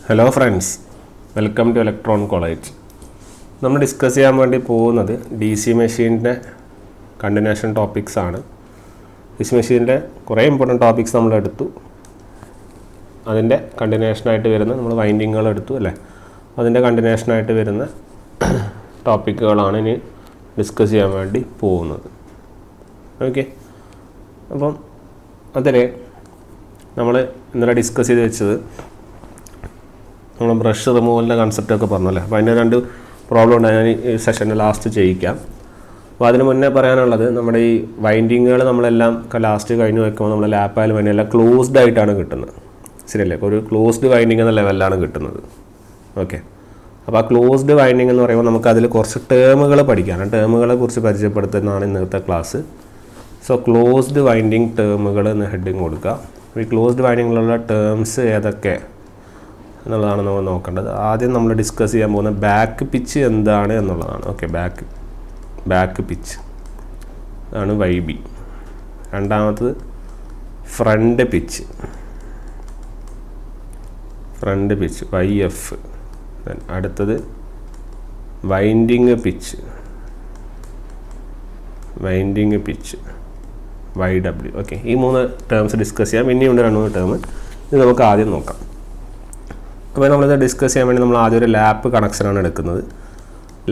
Hello friends, welcome to electron college. നമ്മൾ discuss ചെയ്യാൻ വേണ്ടി പോകുന്നത് ഡി സി മെഷീൻ്റെ കണ്ടിന്യൂഷൻ ടോപ്പിക്സ് ആണ്. ഡി സി മെഷീൻ്റെ കുറേ ഇമ്പോർട്ടൻറ്റ് ടോപ്പിക്സ് നമ്മൾ എടുത്തു. അതിൻ്റെ കണ്ടിന്യൂഷനായിട്ട് വരുന്ന നമ്മൾ വൈൻഡിങ്ങുകൾ എടുത്തു അല്ലേ, അതിൻ്റെ കണ്ടിന്യൂഷനായിട്ട് വരുന്ന ടോപ്പിക്കുകളാണ് ഇനി ഡിസ്കസ് ചെയ്യാൻ വേണ്ടി പോകുന്നത്. ഓക്കെ, അപ്പം അതിൽ നമ്മൾ ഇന്നലെ ഡിസ്കസ് ചെയ്ത് വെച്ചത് നമ്മൾ ബ്രഷ് റിമൂവലിൻ്റെ കൺസെപ്റ്റൊക്കെ പറഞ്ഞല്ലേ. അപ്പോൾ അതിൻ്റെ രണ്ട് പ്രോബ്ലം ഉണ്ട്, ഞാൻ ഈ സെഷൻ്റെ ലാസ്റ്റ് ചെയ്യിക്കാം. അപ്പോൾ അതിന് മുന്നേ പറയാനുള്ളത്, നമ്മുടെ ഈ വൈൻഡിങ്ങുകൾ നമ്മളെല്ലാം ലാസ്റ്റ് കഴിഞ്ഞ് വെക്കുമ്പോൾ നമ്മൾ ലാപ്പായാലും അതിനെല്ലാം ക്ലോസ്ഡ് ആയിട്ടാണ് കിട്ടുന്നത്, ശരിയല്ലേ? ഒരു ക്ലോസ്ഡ് വൈൻഡിങ് എന്ന ലെവലിലാണ് കിട്ടുന്നത്. ഓക്കെ, അപ്പോൾ ആ ക്ലോസ്ഡ് വൈൻഡിങ് എന്ന് പറയുമ്പോൾ നമുക്കതിൽ കുറച്ച് ടേമുകൾ പഠിക്കാനാണ്. ടേമുകളെ കുറിച്ച് പരിചയപ്പെടുത്തുന്നതാണ് ഇന്നത്തെ ക്ലാസ്. സോ ക്ലോസ്ഡ് വൈൻഡിങ് ടേമുകൾ എന്ന് ഹെഡിങ് കൊടുക്കുക. ഈ ക്ലോസ്ഡ് വൈൻഡിങ്ങിലുള്ള ടേംസ് ഏതൊക്കെ എന്നുള്ളതാണ് നമ്മൾ നോക്കേണ്ടത്. ആദ്യം നമ്മൾ ഡിസ്കസ് ചെയ്യാൻ പോകുന്ന ബാക്ക് പിച്ച് എന്താണ് എന്നുള്ളതാണ്. ഓക്കെ, ബാക്ക് പിച്ച് ആണ് YB. രണ്ടാമത്തത് ഫ്രണ്ട് പിച്ച് YF. അടുത്തത് വൈൻഡിങ് പിച്ച് YW. ഓക്കെ, ഈ മൂന്ന് ടേംസ് ഡിസ്കസ് ചെയ്യാം. ഇനിയുണ്ട് രണ്ട് മൂന്ന് ടേം, ഇത് നമുക്ക് ആദ്യം നോക്കാം. അപ്പോൾ നമ്മളിത് ഡിസ്കസ് ചെയ്യാൻ വേണ്ടി നമ്മൾ ആദ്യം ഒരു ലാപ്പ് കണക്ഷനാണ് എടുക്കുന്നത്.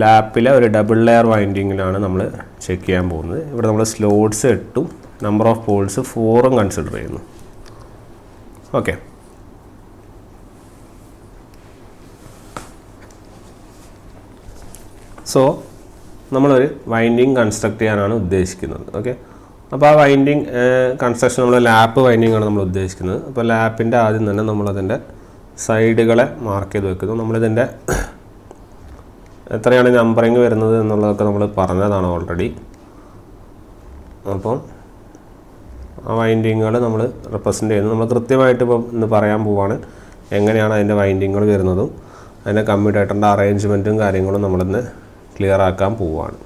ലാപ്പിലെ ഒരു ഡബിൾ ലെയർ വൈൻഡിങ്ങിലാണ് നമ്മൾ ചെക്ക് ചെയ്യാൻ പോകുന്നത്. ഇവിടെ നമ്മൾ സ്ലോട്ട്സ് 8ഉം നമ്പർ ഓഫ് പോൾസ് 4ഉം കൺസിഡർ ചെയ്യുന്നു. ഓക്കെ, സോ നമ്മളൊരു വൈൻഡിങ് കൺസ്ട്രക്ട് ചെയ്യാനാണ് ഉദ്ദേശിക്കുന്നത്. ഓക്കെ, അപ്പോൾ ആ വൈൻഡിങ് കൺസ്ട്രക്ഷൻ നമ്മൾ ലാപ്പ് വൈൻഡിങ് ആണ് നമ്മൾ ഉദ്ദേശിക്കുന്നത്. അപ്പോൾ ലാപ്പിൻ്റെ ആദ്യം തന്നെ നമ്മളതിൻ്റെ സൈഡുകളെ മാർക്ക് ചെയ്ത് വെക്കുന്നു. നമ്മളിതിൻ്റെ എത്രയാണ് നമ്പറിങ് വരുന്നത് എന്നുള്ളതൊക്കെ നമ്മൾ പറഞ്ഞതാണ് ഓൾറെഡി. അപ്പം ആ വൈൻഡിങ്ങുകൾ നമ്മൾ റെപ്രസെൻ്റ് ചെയ്യുന്നു. നമ്മൾ കൃത്യമായിട്ട് ഇപ്പം ഇന്ന് പറയാൻ പോവാണ് എങ്ങനെയാണ് അതിൻ്റെ വൈൻഡിങ്ങുകൾ വരുന്നതും അതിൻ്റെ കമ്മ്യൂട്ടേറ്ററിൻ്റെ അറേഞ്ച്മെൻറ്റും കാര്യങ്ങളും നമ്മളിന്ന് ക്ലിയർ ആക്കാൻ പോവുകയാണ്.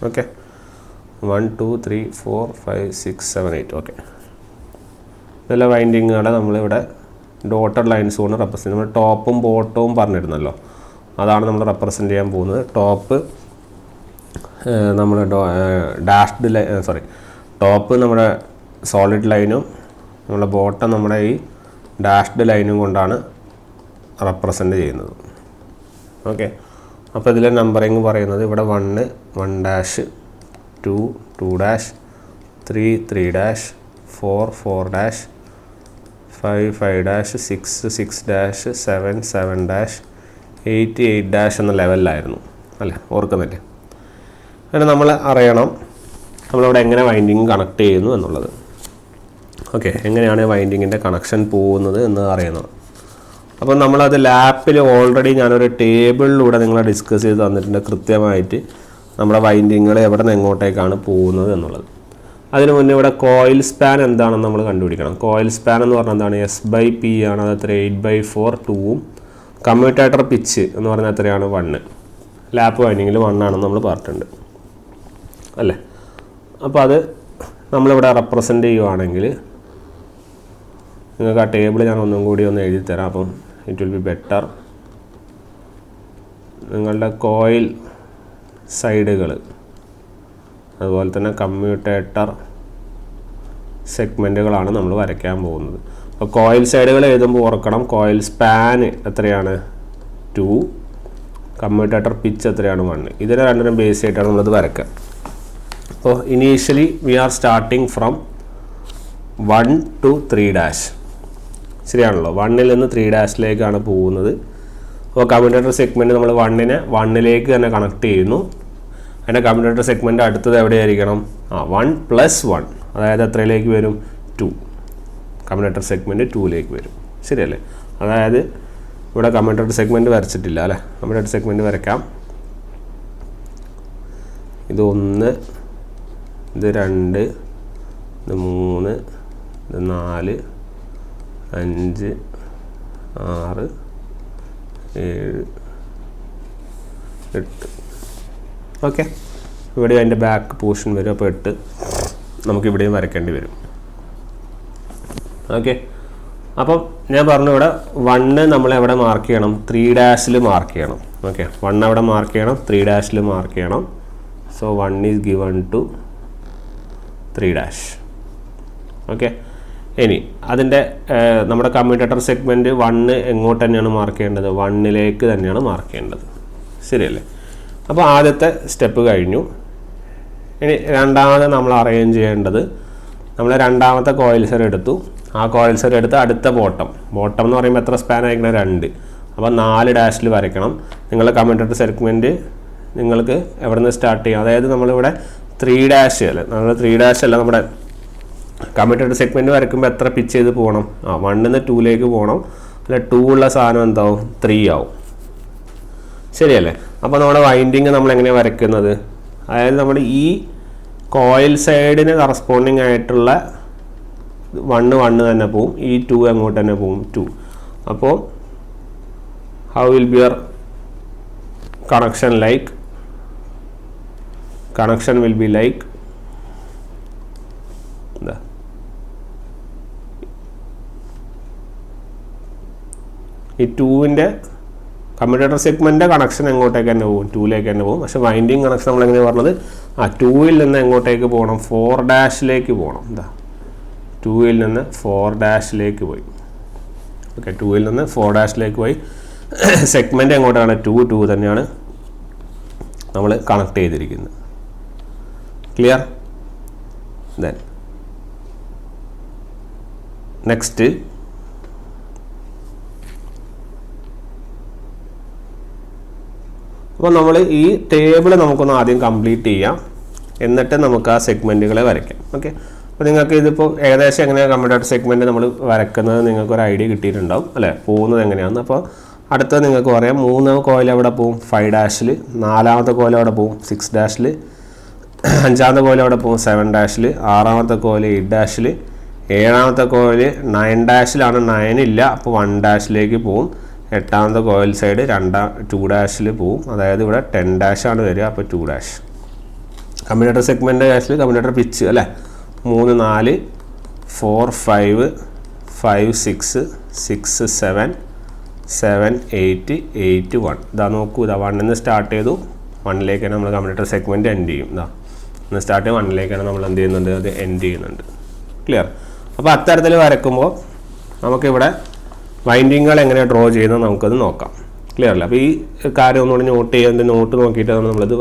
ഓക്കെ, 1 2 3 4 5 6 7 8. ഓക്കെ, ഇതെല്ലാം വൈൻഡിങ്ങുകളെ നമ്മളിവിടെ ഡോട്ടഡ് ലൈൻസ് കൊണ്ട് റെപ്രസെൻ്റ്. നമ്മൾ ടോപ്പും ബോട്ടവും പറഞ്ഞിരുന്നല്ലോ, അതാണ് നമ്മൾ റെപ്രസെൻ്റ് ചെയ്യാൻ പോകുന്നത്. ടോപ്പ് നമ്മുടെ ടോപ്പ് നമ്മുടെ സോളിഡ് ലൈനും നമ്മുടെ ബോട്ടം നമ്മുടെ ഈ ഡാഷ്ഡ് ലൈനും കൊണ്ടാണ് റെപ്രസെൻ്റ് ചെയ്യുന്നത്. ഓക്കെ, അപ്പോൾ ഇതിലെ നമ്പറിങ് പറയുന്നത് ഇവിടെ 1 1 2 2 3 3 4 4 5 5 6 6 7 7 8 8 എന്ന ലെവലിലായിരുന്നു അല്ലേ, ഓർക്കുന്നില്ലേ? അങ്ങനെ നമ്മൾ അറിയണം നമ്മളിവിടെ എങ്ങനെ വൈൻഡിങ് കണക്ട് ചെയ്യുന്നു എന്നുള്ളത്. ഓക്കെ, എങ്ങനെയാണ് വൈൻഡിങ്ങിൻ്റെ കണക്ഷൻ പോകുന്നത് എന്ന് അറിയണം. അപ്പോൾ നമ്മളത് ലാപ്പിൽ ഓൾറെഡി ഞാനൊരു ടേബിളിലൂടെ നിങ്ങളെ ഡിസ്കസ് ചെയ്ത് തന്നിട്ടുണ്ട്, കൃത്യമായിട്ട് നമ്മുടെ വൈൻഡിങ്ങുകൾ എവിടെ നിന്ന് എങ്ങോട്ടേക്കാണ് പോകുന്നത് എന്നുള്ളത്. അതിന് മുന്നേ ഇവിടെ കോയിൽ സ്പാൻ എന്താണെന്ന് നമ്മൾ കണ്ടുപിടിക്കണം. കോയിൽ സ്പാൻ എന്ന് പറഞ്ഞാൽ എന്താണ്? S/P ആണ്. അത് എത്ര? 8/4 2ഉം. കമ്മ്യൂട്ടേറ്റർ പിച്ച് എന്ന് പറഞ്ഞാൽ എത്രയാണ്? 1. ലാപ്പ് വൈൻഡിങ്ങിൽ 1 ആണെന്ന് നമ്മൾ പറഞ്ഞിട്ടുണ്ട് അല്ലേ. അപ്പോൾ അത് നമ്മളിവിടെ റെപ്രസെൻ്റ് ചെയ്യുവാണെങ്കിൽ നിങ്ങൾക്ക് ആ ടേബിൾ ഞാൻ ഒന്നും കൂടി ഒന്ന് എഴുതി തരാം. അപ്പം ഇറ്റ് വിൽ ബി ബെറ്റർ. നിങ്ങളുടെ കോയിൽ സൈഡുകൾ, അതുപോലെ തന്നെ കമ്മ്യൂട്ടേറ്റർ സെഗ്മെൻറ്റുകളാണ് നമ്മൾ വരയ്ക്കാൻ പോകുന്നത്. അപ്പോൾ കോയിൽ സൈഡുകൾ എഴുതുമ്പോൾ ഓർക്കണം, കോയിൽ സ്പാൻ എത്രയാണ്? 2, കമ്മ്യൂട്ടേറ്റർ പിച്ച് എത്രയാണ്? 1. ഇതിനെ രണ്ടിനും ബേസ് ആയിട്ടാണ് നമ്മളത് വരയ്ക്കുക. അപ്പോൾ initially V R starting from 1 to 3 ശരിയാണല്ലോ. 1ൽ നിന്ന് 3 പോകുന്നത്. അപ്പോൾ കമ്മ്യൂട്ടേറ്റർ സെഗ്മെൻറ്റ് നമ്മൾ 1നെ 1ലേക്ക് തന്നെ കണക്ട് ചെയ്യുന്നു. അതിൻ്റെ കമ്മ്യൂട്ടേറ്റർ സെഗ്മെൻറ്റ് അടുത്തത് എവിടെയായിരിക്കണം? 1 + 1, അതായത് എത്രയിലേക്ക് വരും? 2. കമ്മ്യൂട്ടേറ്റർ സെഗ്മെൻറ്റ് 2ലേക്ക് വരും, ശരിയല്ലേ? അതായത് ഇവിടെ കമ്മ്യൂട്ടേറ്റർ സെഗ്മെൻറ്റ് വരച്ചിട്ടില്ല അല്ലേ. കമ്മ്യൂട്ടേറ്റർ സെഗ്മെൻറ്റ് വരയ്ക്കാം. ഇത് 1, ഇത് 2, ഇത് 3, ഇത് 4 5 6 7 8. ഓക്കെ, ഇവിടെ അതിൻ്റെ ബാക്ക് പോർഷൻ വരും. അപ്പോൾ 8 നമുക്കിവിടെയും വരയ്ക്കേണ്ടി വരും. ഓക്കെ, അപ്പം ഞാൻ പറഞ്ഞു ഇവിടെ 1 നമ്മൾ എവിടെ മാർക്ക് ചെയ്യണം, 3' മാർക്ക് ചെയ്യണം. ഓക്കെ, 1 അവിടെ മാർക്ക് ചെയ്യണം, 3' മാർക്ക് ചെയ്യണം. So 1 is given to 3'. Okay, ഇനി അതിൻ്റെ നമ്മുടെ കമ്മ്യൂട്ടേറ്റർ സെഗ്മെൻറ്റ് 1 എങ്ങോട്ട് തന്നെയാണ് മാർക്ക് ചെയ്യേണ്ടത്, 1ലേക്ക് തന്നെയാണ് മാർക്ക് ചെയ്യേണ്ടത്. ശരിയല്ലേ? അപ്പോൾ ആദ്യത്തെ സ്റ്റെപ്പ് കഴിഞ്ഞു. ഇനി രണ്ടാമത് നമ്മൾ അറേഞ്ച് ചെയ്യേണ്ടത്, നമ്മൾ രണ്ടാമത്തെ കോയിൽ സെൽ എടുത്തു. ആ കോയിൽ സെൽ എടുത്ത് അടുത്ത ബോട്ടം എന്ന് പറയുമ്പോൾ എത്ര സ്പാൻ ആയിരിക്കണം, 2. അപ്പോൾ 4' വരയ്ക്കണം. നിങ്ങളുടെ കമ്മ്യൂട്ടേറ്റർ സെഗ്മെൻറ്റ് നിങ്ങൾക്ക് എവിടെ നിന്ന് സ്റ്റാർട്ട് ചെയ്യാം, അതായത് നമ്മളിവിടെ 3' അല്ല, നമ്മൾ 3' അല്ല, നമ്മുടെ കമ്മ്യൂട്ടേറ്റർ സെഗ്മെൻറ്റ് വരയ്ക്കുമ്പോൾ എത്ര പിച്ച് ചെയ്ത് പോകണം, 1 നിന്ന് 2ലേക്ക് പോകണം. അല്ല 2 ഉള്ള സാധനം എന്താവും, 3 ആവും. ശരിയല്ലേ? അപ്പോൾ നമ്മുടെ വൈൻഡിങ് നമ്മൾ എങ്ങനെയാണ് വരയ്ക്കുന്നത്, അതായത് നമ്മുടെ ഈ കോയിൽ സൈഡിന് കറസ്പോണ്ടിങ് ആയിട്ടുള്ള 1 തന്നെ പോവും, ഈ 2 അങ്ങോട്ട് തന്നെ പോവും, 2. അപ്പോൾ how will be your connection will be like ഈ 2ൻ്റെ കമ്മ്യൂട്ടേറ്റർ സെഗ്മെൻറ്റിൻ്റെ കണക്ഷൻ എങ്ങോട്ടേക്ക് തന്നെ പോകും, 2ലേക്ക് തന്നെ പോകും. പക്ഷേ വൈൻഡിങ് കണക്ഷൻ നമ്മൾ എങ്ങനെയാണ് പറഞ്ഞത്, 2ൽ നിന്ന് എങ്ങോട്ടേക്ക് പോകണം, 4' പോകണം. 2ൽ നിന്ന് 4' പോയി. ഓക്കെ, 2ൽ നിന്ന് 4' പോയി. സെഗ്മെൻറ്റ് എങ്ങോട്ടാണ്, 2 തന്നെയാണ് നമ്മൾ കണക്ട് ചെയ്തിരിക്കുന്നത്. ക്ലിയർ? ദെൻ നെക്സ്റ്റ് അപ്പോൾ നമ്മൾ ഈ ടേബിൾ നമുക്കൊന്ന് ആദ്യം കംപ്ലീറ്റ് ചെയ്യാം, എന്നിട്ട് നമുക്ക് ആ സെഗ്മെൻറ്റുകളെ വരയ്ക്കാം. ഓക്കെ, അപ്പോൾ നിങ്ങൾക്ക് ഇതിപ്പോൾ ഏകദേശം എങ്ങനെയാണ് കമ്മ്യൂട്ടേറ്റർ സെഗ്മെൻറ്റ് നമ്മൾ വരയ്ക്കുന്നത് നിങ്ങൾക്കൊരു ഐഡിയ കിട്ടിയിട്ടുണ്ടാവും അല്ലേ, പോകുന്നത് എങ്ങനെയാണെന്ന്. അപ്പോൾ അടുത്തത് നിങ്ങൾക്ക് പറയാം, 3 കോയിൽ എവിടെ പോവും, 5', 4ാമത്തെ കോയിൽ എവിടെ പോവും, 6', 5ാമത്തെ കോയിൽ എവിടെ പോവും, 7', 6ാമത്തെ കോയിൽ 8', 7ാമത്തെ കോയിൽ 9', 9 ഇല്ല, അപ്പോൾ 1'ലേക്ക് പോവും. 8ാമത്തെ കോയിൽ സൈഡ് 2' പോവും, അതായത് ഇവിടെ 10' ആണ് വരിക, അപ്പോൾ 2'. കമ്മ്യൂട്ടേറ്റർ സെഗ്മെൻറ്റ് ഡാഷിൽ കമ്മ്യൂട്ടേറ്റർ പിച്ച് അല്ലേ, 3, 4, 4, 5, 5, 6, 6, 7, 7, 8, 8, 1. ഇതാ നോക്കൂ, ഇതാ 1 നിന്ന് സ്റ്റാർട്ട് ചെയ്തു, 1ലേക്കാണ് നമ്മൾ കമ്മ്യൂട്ടേറ്റർ സെഗ്മെൻറ്റ് എൻഡ് ചെയ്യും. ഇതാ ഒന്ന് സ്റ്റാർട്ട് ചെയ്യും, 1ലേക്കാണ് നമ്മൾ എന്ത് ചെയ്യുന്നുണ്ട്, അത് എൻഡ് ചെയ്യുന്നുണ്ട്. ക്ലിയർ? അപ്പോൾ അത്തരത്തിൽ വരയ്ക്കുമ്പോൾ നമുക്കിവിടെ വൈൻഡിങ്ങുകൾ എങ്ങനെ ഡ്രോ ചെയ്യുന്നത് നമുക്കത് നോക്കാം. ക്ലിയർ അല്ല? അപ്പോൾ ഈ കാര്യം ഒന്നുകൂടി നോട്ട് ചെയ്യാൻ നോട്ട് നോക്കിയിട്ടാണ് നമ്മളിത്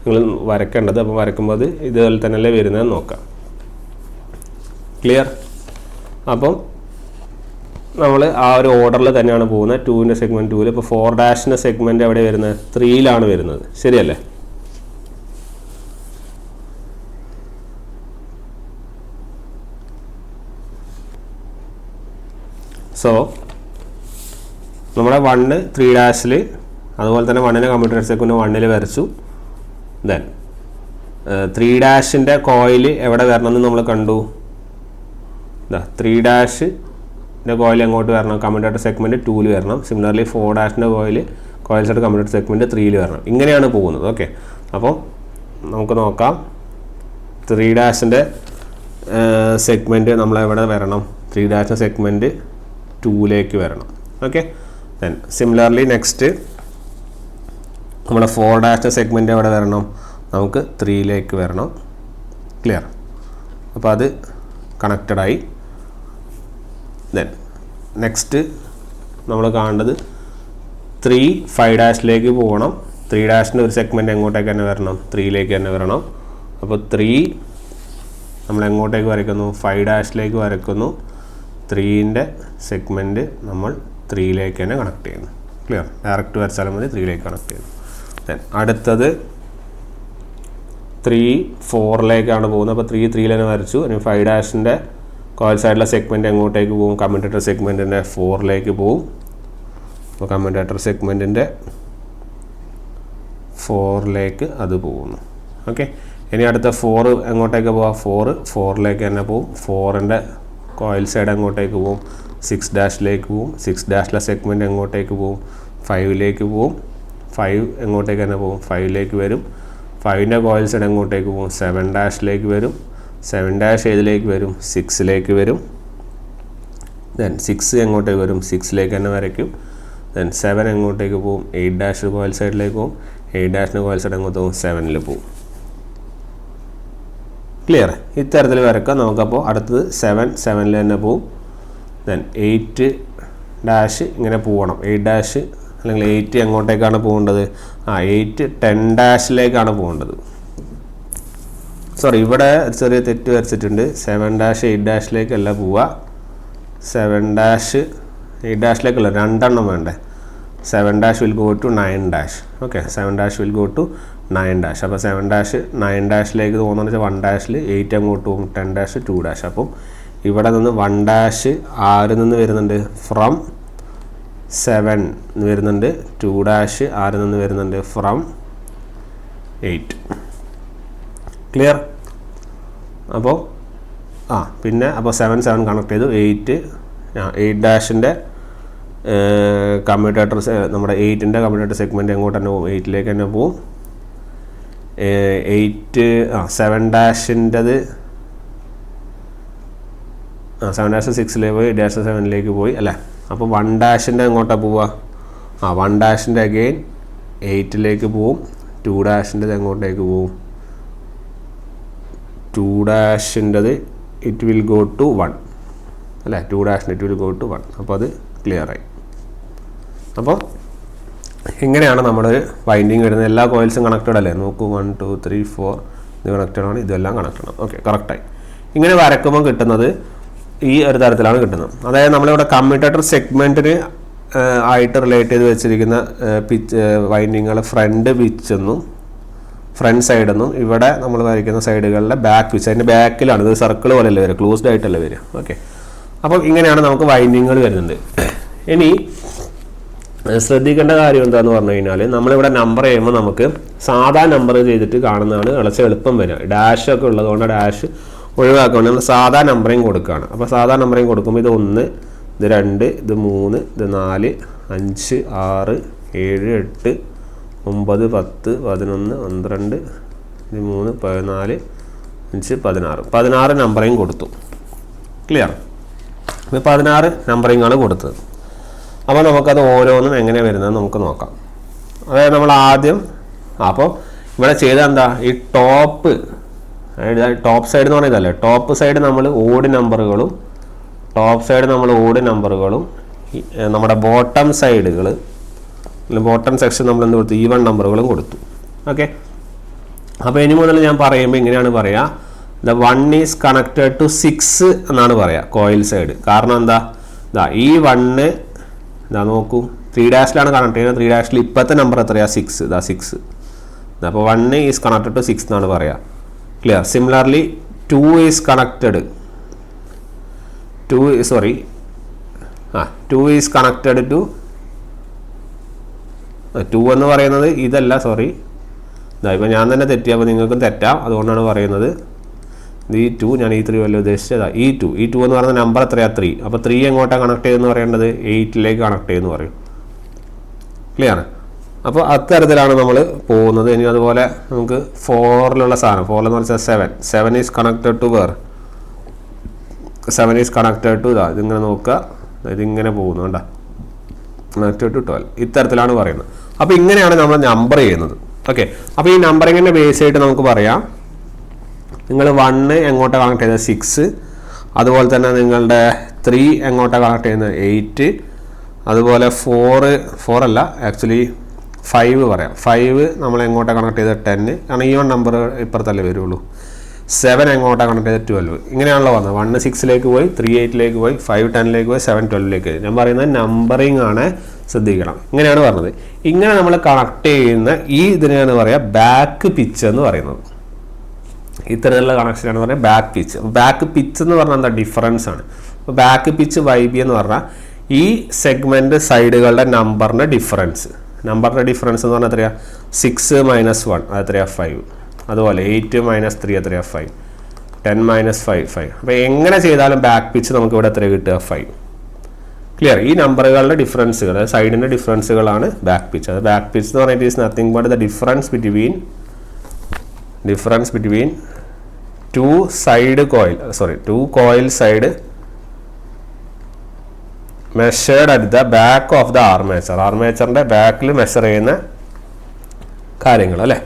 നിങ്ങൾ വരയ്ക്കേണ്ടത്. അപ്പോൾ വരയ്ക്കുമ്പോൾ അത് ഇതുപോലെ തന്നെയല്ലേ വരുന്നത് നോക്കാം. ക്ലിയർ? അപ്പം നമ്മൾ ആ ഒരു ഓർഡറിൽ തന്നെയാണ് പോകുന്നത്. 2ൻ്റെ സെഗ്മെൻറ്റ് 2ൽ. ഇപ്പോൾ 4' സെഗ്മെൻറ്റ് എവിടെ വരുന്നത്, 3ലാണ് വരുന്നത്. ശരിയല്ലേ? സോ നമ്മുടെ 1 3' അതുപോലെ തന്നെ 1നെ കമ്മ്യൂട്ടേറ്റർ സെഗ്മെൻറ്റ് 1ൽ വരച്ചു. ദെൻ 3' കോയിൽ എവിടെ വരണമെന്ന് നമ്മൾ കണ്ടു. 3' കോയിൽ എങ്ങോട്ട് വരണം, കമ്മ്യൂട്ടേറ്റർ സെഗ്മെൻറ്റ് 2ൽ വരണം. Similarly 4' coil side commutator segment 3ൽ വരണം. ഇങ്ങനെയാണ് പോകുന്നത്. ഓക്കെ, അപ്പോൾ നമുക്ക് നോക്കാം. 3' സെഗ്മെൻറ്റ് നമ്മളെവിടെ വരണം, 3' സെഗ്മെൻറ്റ് 2ലേക്ക് വരണം. ഓക്കെ, ദെൻ സിമിലർലി നെക്സ്റ്റ് നമ്മുടെ 4' സെഗ്മെൻറ്റ് എവിടെ വരണം, നമുക്ക് 3ലേക്ക് വരണം. ക്ലിയർ? അപ്പോൾ അത് കണക്റ്റഡായി. ദെൻ നെക്സ്റ്റ് നമ്മൾ കാണേണ്ടത് 3 5' പോകണം. 3' ഒരു സെഗ്മെൻറ്റ് എങ്ങോട്ടേക്ക് തന്നെ വരണം, 3ലേക്ക് തന്നെ വരണം. അപ്പോൾ 3 നമ്മൾ എങ്ങോട്ടേക്ക് വരയ്ക്കുന്നു, 5' വരയ്ക്കുന്നു. 3ൻ്റെ സെഗ്മെൻറ്റ് നമ്മൾ 3ലേക്ക് തന്നെ കണക്ട് ചെയ്യുന്നു. ക്ലിയർ? ഡയറക്റ്റ് വരച്ചാലും മതി, 3ലേക്ക് കണക്ട് ചെയ്യുന്നു. ദെൻ അടുത്തത് 3 4ലേക്കാണ് പോകുന്നത്. അപ്പോൾ 3 3ൽ തന്നെ വരച്ചു. ഇനി 5' കോയിൽ സൈഡിലെ സെഗ്മെൻറ്റ് എങ്ങോട്ടേക്ക് പോകും, കമ്മ്യൂട്ടേറ്റർ സെഗ്മെൻറ്റിൻ്റെ 4ലേക്ക് പോകും. അപ്പോൾ കമ്മ്യൂട്ടേറ്റർ സെഗ്മെൻറ്റിൻ്റെ 4ലേക്ക് അത് പോകുന്നു. ഓക്കെ, ഇനി അടുത്ത 4 എങ്ങോട്ടേക്ക് പോവാം, 4ലേക്ക് തന്നെ പോകും. 4ൻ്റെ കോയിൽ സൈഡ് എങ്ങോട്ടേക്ക് പോകും, 6' പോകും. 6' സെഗ്മെൻറ്റ് എങ്ങോട്ടേക്ക് പോകും, 5ലേക്ക് പോകും. 5 എങ്ങോട്ടേക്ക് തന്നെ പോകും, 5ലേക്ക് വരും. 5ൻ്റെ കോയിൽ സൈഡ് എങ്ങോട്ടേക്ക് പോകും, 7' വരും. 7' ഏതിലേക്ക് വരും, 6ലേക്ക് വരും. ദെൻ 6 എങ്ങോട്ടേക്ക് വരും, 6ലേക്ക് തന്നെ വരയ്ക്കും. ദെൻ 7 എങ്ങോട്ടേക്ക് പോകും, 8' കോയിൽ സൈഡിലേക്ക് പോകും. 8' കോയിൽ സൈഡ് എങ്ങോട്ട് പോകും, 7ൽ പോകും. ക്ലിയർ? ഇത്തരത്തിൽ വരക്കാം നമുക്കപ്പോൾ. അടുത്തത് 7ൽ തന്നെ പോവും. ദെൻ 8' ഇങ്ങനെ പോകണം. 8' അല്ലെങ്കിൽ 8 എങ്ങോട്ടേക്കാണ് പോകേണ്ടത്, 8 10' പോകേണ്ടത്. സോറി, ഇവിടെ ചെറിയ തെറ്റ് വരച്ചിട്ടുണ്ട്. 7' 8'ലേക്കല്ല പോവുക, 7' 8'ലേക്കല്ല, 2 വേണ്ടേ. 7' will go to 9'. Okay, 7' will go to 9'. അപ്പോൾ 7' 9'ലേക്ക് തോന്നുന്നത് വെച്ചാൽ 1'ൽ 8 അങ്ങോട്ട് പോകും, 10' 2'. അപ്പം ഇവിടെ നിന്ന് 1' ആരിൽ നിന്ന് വരുന്നുണ്ട്, ഫ്രം 7 വരുന്നുണ്ട്. 2' ആരിൽ നിന്ന് വരുന്നുണ്ട്, ഫ്രം 8. ക്ലിയർ? അപ്പോൾ പിന്നെ അപ്പോൾ 7 കണക്ട് ചെയ്തു. 8'ൻ്റെ കമ്മ്യൂട്ടേറ്റർ, നമ്മുടെ 8ൻ്റെ കമ്മ്യൂട്ടേറ്റർ സെഗ്മെൻറ്റ് എങ്ങോട്ട് തന്നെ പോകും, 8ലേക്ക് തന്നെ പോവും. 7'ൻ്റെത് 7' 6ലേക്ക് പോയി, 8' 7ലേക്ക് പോയി അല്ലേ. അപ്പോൾ 1'ൻ്റെ എങ്ങോട്ടാണ് പോവുക, 1'ൻ്റെ അഗെയിൻ 8ലേക്ക് പോവും. 2'ൻ്റെത് എങ്ങോട്ടേക്ക് പോവും, 2'ൻ്റെത് ഇറ്റ് വിൽ ഗോ ടു 1 അല്ലേ. 2' ഇറ്റ് വിൽ ഗോ ടു 1. അപ്പോൾ അത് ക്ലിയറായി. അപ്പോൾ ഇങ്ങനെയാണ് നമ്മൾ വൈൻഡിങ് വരുന്നത്. എല്ലാ കോയിൽസും കണക്റ്റഡ് അല്ലേ, നോക്കൂ. 1 2 3 4 ഇത് കണക്റ്റഡ് ആണ്, ഇതെല്ലാം കണക്റ്റഡ് ആണ്. ഓക്കെ, കറക്റ്റായി. ഇങ്ങനെ വരക്കുമ്പോൾ കിട്ടുന്നത് ഈ ഒരു തരത്തിലാണ് കിട്ടുന്നത്. അതായത് നമ്മളിവിടെ കമ്മ്യൂട്ടേറ്റർ സെഗ്മെൻറ്റിന് ആയിട്ട് റിലേറ്റ് ചെയ്ത് വെച്ചിരിക്കുന്ന വൈൻഡിങ്ങുകൾ ഫ്രണ്ട് പിച്ചെന്നും ഫ്രണ്ട് സൈഡെന്നും, ഇവിടെ നമ്മൾ വരയ്ക്കുന്ന സൈഡുകളിലെ ബാക്ക് പിച്ച്, അതിൻ്റെ ബാക്കിലാണ്. ഇത് സർക്കിൾ പോലെയല്ലേ വരിക, ക്ലോസ്ഡ് ആയിട്ടല്ലേ വരിക. ഓക്കെ, അപ്പം ഇങ്ങനെയാണ് നമുക്ക് വൈൻഡിങ്ങുകൾ വരുന്നുണ്ട്. ഇനി ശ്രദ്ധിക്കേണ്ട കാര്യം എന്താണെന്ന് പറഞ്ഞു കഴിഞ്ഞാൽ, നമ്മളിവിടെ നമ്പർ ചെയ്യുമ്പോൾ നമുക്ക് സാധാ നമ്പർ ചെയ്തിട്ട് കാണുന്നതാണ് കുറച്ച് എളുപ്പം വരിക. ഡാഷൊക്കെ ഉള്ളതുകൊണ്ട് ഡാഷ് ഒഴിവാക്കുകയാണ്. നമ്മൾ സാധാ നമ്പറിങ് കൊടുക്കുകയാണ്. അപ്പോൾ സാധാ നമ്പറിങ് കൊടുക്കുമ്പോൾ ഇത് 1, ഇത് 2, ഇത് 3, ഇത് 4, 5, 6, 7, 8, 9, 10, 11, 12, 13, 14, 5, 16 നമ്പറിങ് കൊടുത്തു. ക്ലിയർ? ഇപ്പോൾ 16 നമ്പറിങ്ങാണ് കൊടുത്തത്. അപ്പോൾ നമുക്കത് ഓരോന്നും എങ്ങനെ വരുന്നത് നമുക്ക് നോക്കാം. അതായത് നമ്മൾ ആദ്യം, അപ്പോൾ ഇവിടെ ചെയ്താൽ എന്താ, ഈ ടോപ്പ് സൈഡ് എന്ന് പറയുന്നതല്ലേ, ടോപ്പ് സൈഡ് നമ്മൾ ഓഡ് നമ്പറുകളും നമ്മുടെ ബോട്ടം സൈഡുകൾ, ബോട്ടം സെക്ഷൻ നമ്മൾ എന്ത് കൊടുത്തു, ഈവൺ നമ്പറുകളും കൊടുത്തു. ഓക്കെ, അപ്പോൾ ഇനി മുതൽ ഞാൻ പറയുമ്പോൾ ഇങ്ങനെയാണ് പറയുക, ദ 1 ഈസ് കണക്റ്റഡ് ടു 6 എന്നാണ് പറയുക കോയിൽ സൈഡ്. കാരണം എന്താ, ഈ 1 നോക്കൂ, 3' കണക്ട് ചെയ്യുന്നത്. 3' ഇപ്പോഴത്തെ നമ്പർ എത്രയാണ്, 6. 6. അപ്പോൾ 1 ഈസ് കണക്റ്റഡ് ടു 6 എന്നാണ് പറയുക. Clear? Similarly 2 is connected 2 is connected to 2 എന്ന് പറയുന്നത് ഇതല്ല, സോറി, ഇപ്പോൾ ഞാൻ തന്നെ തെറ്റിയപ്പോൾ നിങ്ങൾക്കും തെറ്റാം, അതുകൊണ്ടാണ് പറയുന്നത്. ഈ 2 ഞാൻ ഈ 3 വല്ല ഉദ്ദേശിച്ചത്. ഈ 2 എന്ന് പറയുന്ന നമ്പർ എത്രയാണ്, 3. അപ്പോൾ 3 എങ്ങോട്ടാണ് കണക്ട് ചെയ്തെന്ന് പറയേണ്ടത്, 8ലേക്ക് കണക്ട് ചെയ്യുമെന്ന് പറയും. ക്ലിയർ? അപ്പോൾ അത്തരത്തിലാണ് നമ്മൾ പോകുന്നത്. ഇനി അതുപോലെ നമുക്ക് 4ലുള്ള സാധനം, 4 എന്ന് വെച്ചാൽ 7 is connected to where, 7 is connected to ഇതിങ്ങനെ നോക്കുക, ഇതിങ്ങനെ പോകുന്നു കണ്ട, കണക്റ്റഡ് ടു 12. ഇത്തരത്തിലാണ് പറയുന്നത്. അപ്പോൾ ഇങ്ങനെയാണ് നമ്മൾ നമ്പർ ചെയ്യുന്നത്. ഓക്കെ, അപ്പോൾ ഈ നമ്പറിങ്ങിൻ്റെ ബേസ് ആയിട്ട് നമുക്ക് പറയാം, നിങ്ങൾ 1 എങ്ങോട്ടാണ് കണക്ട് ചെയ്യുന്നത്, 6. അതുപോലെ തന്നെ നിങ്ങളുടെ 3 എങ്ങോട്ടാണ് കണക്ട് ചെയ്യുന്നത്, 8. അതുപോലെ 4 അല്ല, ആക്ച്വലി 5 പറയാം. 5 നമ്മൾ എങ്ങോട്ടാണ് കണക്ട് ചെയ്തത്, 10. കാരണം ഈവൺ നമ്പർ ഇപ്പുറത്തല്ലേ വരുള്ളൂ. 7 എങ്ങോട്ടാണ് കണക്ട് ചെയ്തത്, 12. ഇങ്ങനെയാണല്ലോ വന്നത്. 1 6ലേക്ക് പോയി, 3 8ലേക്ക് പോയി, 5 10ലേക്ക് പോയി, 7 12ലേക്ക്. ഞാൻ പറയുന്നത് നമ്പറിങ് ആണ്, ശ്രദ്ധിക്കണം. ഇങ്ങനെയാണ് പറഞ്ഞത്. ഇങ്ങനെ നമ്മൾ കണക്ട് ചെയ്യുന്ന ഈ ഇതിനെയാണ് പറയുക ബാക്ക് പിച്ച് എന്ന് പറയുന്നത്. ഇത്തരത്തിലുള്ള കണക്ഷനാണ് പറയുക ബാക്ക് പിച്ച്. ബാക്ക് പിച്ച് എന്ന് പറഞ്ഞാൽ എന്താ, ഡിഫറൻസ് ആണ്. അപ്പോൾ ബാക്ക് പിച്ച് YB എന്ന് പറഞ്ഞാൽ ഈ സെഗ്മെൻറ്റ് സൈഡുകളുടെ നമ്പറിൻ്റെ ഡിഫറൻസ് എന്ന് പറഞ്ഞാൽ എത്രയാണ്, 6 - 1 അത് എത്രയാണ്, 5. അതുപോലെ 8 - 3 എത്രയാണ്, 5. 10 - 5 5. അപ്പോൾ എങ്ങനെ ചെയ്താലും ബാക്ക് പിച്ച് നമുക്ക് ഇവിടെ എത്ര കിട്ടുക, 5. ക്ലിയർ? ഈ നമ്പറുകളുടെ ഡിഫറൻസുകൾ, സൈഡിൻ്റെ ഡിഫറൻസുകളാണ് ബാക്ക് പിച്ച്. അത് ബാക്ക് പിച്ച് എന്ന് പറഞ്ഞാൽ it is nothing but the difference between 2 coil side measured at the back of the armature. ആർമേച്ചറിൻ്റെ ബാക്കിൽ മെഷർ ചെയ്യുന്ന കാര്യങ്ങൾ അല്ലേ.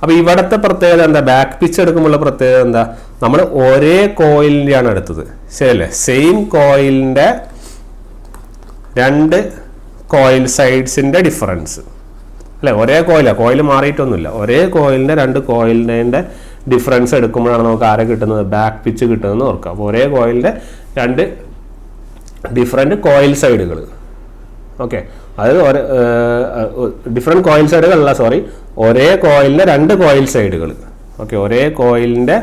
അപ്പോൾ ഇവിടുത്തെ പ്രത്യേകത എന്താ, ബാക്ക് പിച്ച് എടുക്കുമ്പോഴുള്ള പ്രത്യേകത എന്താ, നമ്മൾ ഒരേ കോയിലിൻ്റെയാണ് എടുത്തത്, ശരിയല്ലേ. സെയിം കോയിലിൻ്റെ രണ്ട് കോയിൽ സൈഡ്സിൻ്റെ ഡിഫറൻസ് അല്ലേ. ഒരേ കോയിലാണ്, കോയിൽ മാറിയിട്ടൊന്നുമില്ല, ഒരേ കോയിലിൻ്റെ രണ്ട് കോയിലിൻ്റെ ഡിഫറൻസ് എടുക്കുമ്പോഴാണ് നമുക്ക് ആരെ കിട്ടുന്നത്, ബാക്ക് പിച്ച് കിട്ടുന്നതെന്ന് ഓർക്കുക. അപ്പോൾ ഒരേ കോയിലിൻ്റെ രണ്ട് ഡിഫറെൻറ്റ് കോയിൽ സൈഡുകൾ. ഓക്കെ, അതായത് ഡിഫറെൻറ്റ് കോയിൽ സൈഡുകളല്ല, സോറി, ഒരേ കോയിലിൻ്റെ രണ്ട് കോയിൽ സൈഡുകൾ. ഓക്കെ, ഒരേ കോയിലിൻ്റെ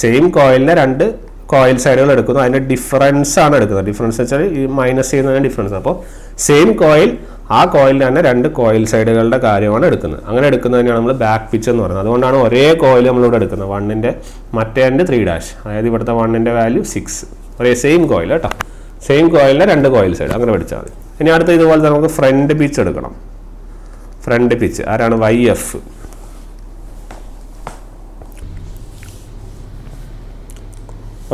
സെയിം കോയിലിൻ്റെ രണ്ട് കോയിൽ സൈഡുകൾ എടുക്കുന്നു, അതിൻ്റെ ഡിഫറൻസ് ആണ് എടുക്കുന്നത്. ഡിഫറൻസ് വെച്ചാൽ ഈ മൈനസ് ചെയ്യുന്നതിന് ഡിഫറൻസ്. അപ്പോൾ സെയിം കോയിൽ, ആ കോയിലിൽ തന്നെ രണ്ട് കോയിൽ സൈഡുകളുടെ കാര്യമാണ് എടുക്കുന്നത്. അങ്ങനെ എടുക്കുന്നതിനാണ് നമ്മൾ ബാക്ക് പിച്ച് എന്ന് പറയുന്നത്. അതുകൊണ്ടാണ് ഒരേ കോയിൽ നമ്മളിവിടെ എടുക്കുന്നത്. 1ൻ്റെ മറ്റേ 3', അതായത് ഇവിടുത്തെ 1ൻ്റെ വാല്യൂ 6. ഒരേ സെയിം കോയിൽ കേട്ടോ, സെയിം കോയിലിൻ്റെ രണ്ട് കോയിൽ സൈഡ്, അങ്ങനെ പഠിച്ചാൽ മതി. ഇനി അടുത്ത ഇതുപോലെ തന്നെ നമുക്ക് ഫ്രണ്ട് പിച്ച് എടുക്കണം. ഫ്രണ്ട് പിച്ച് ആരാണ്, YF.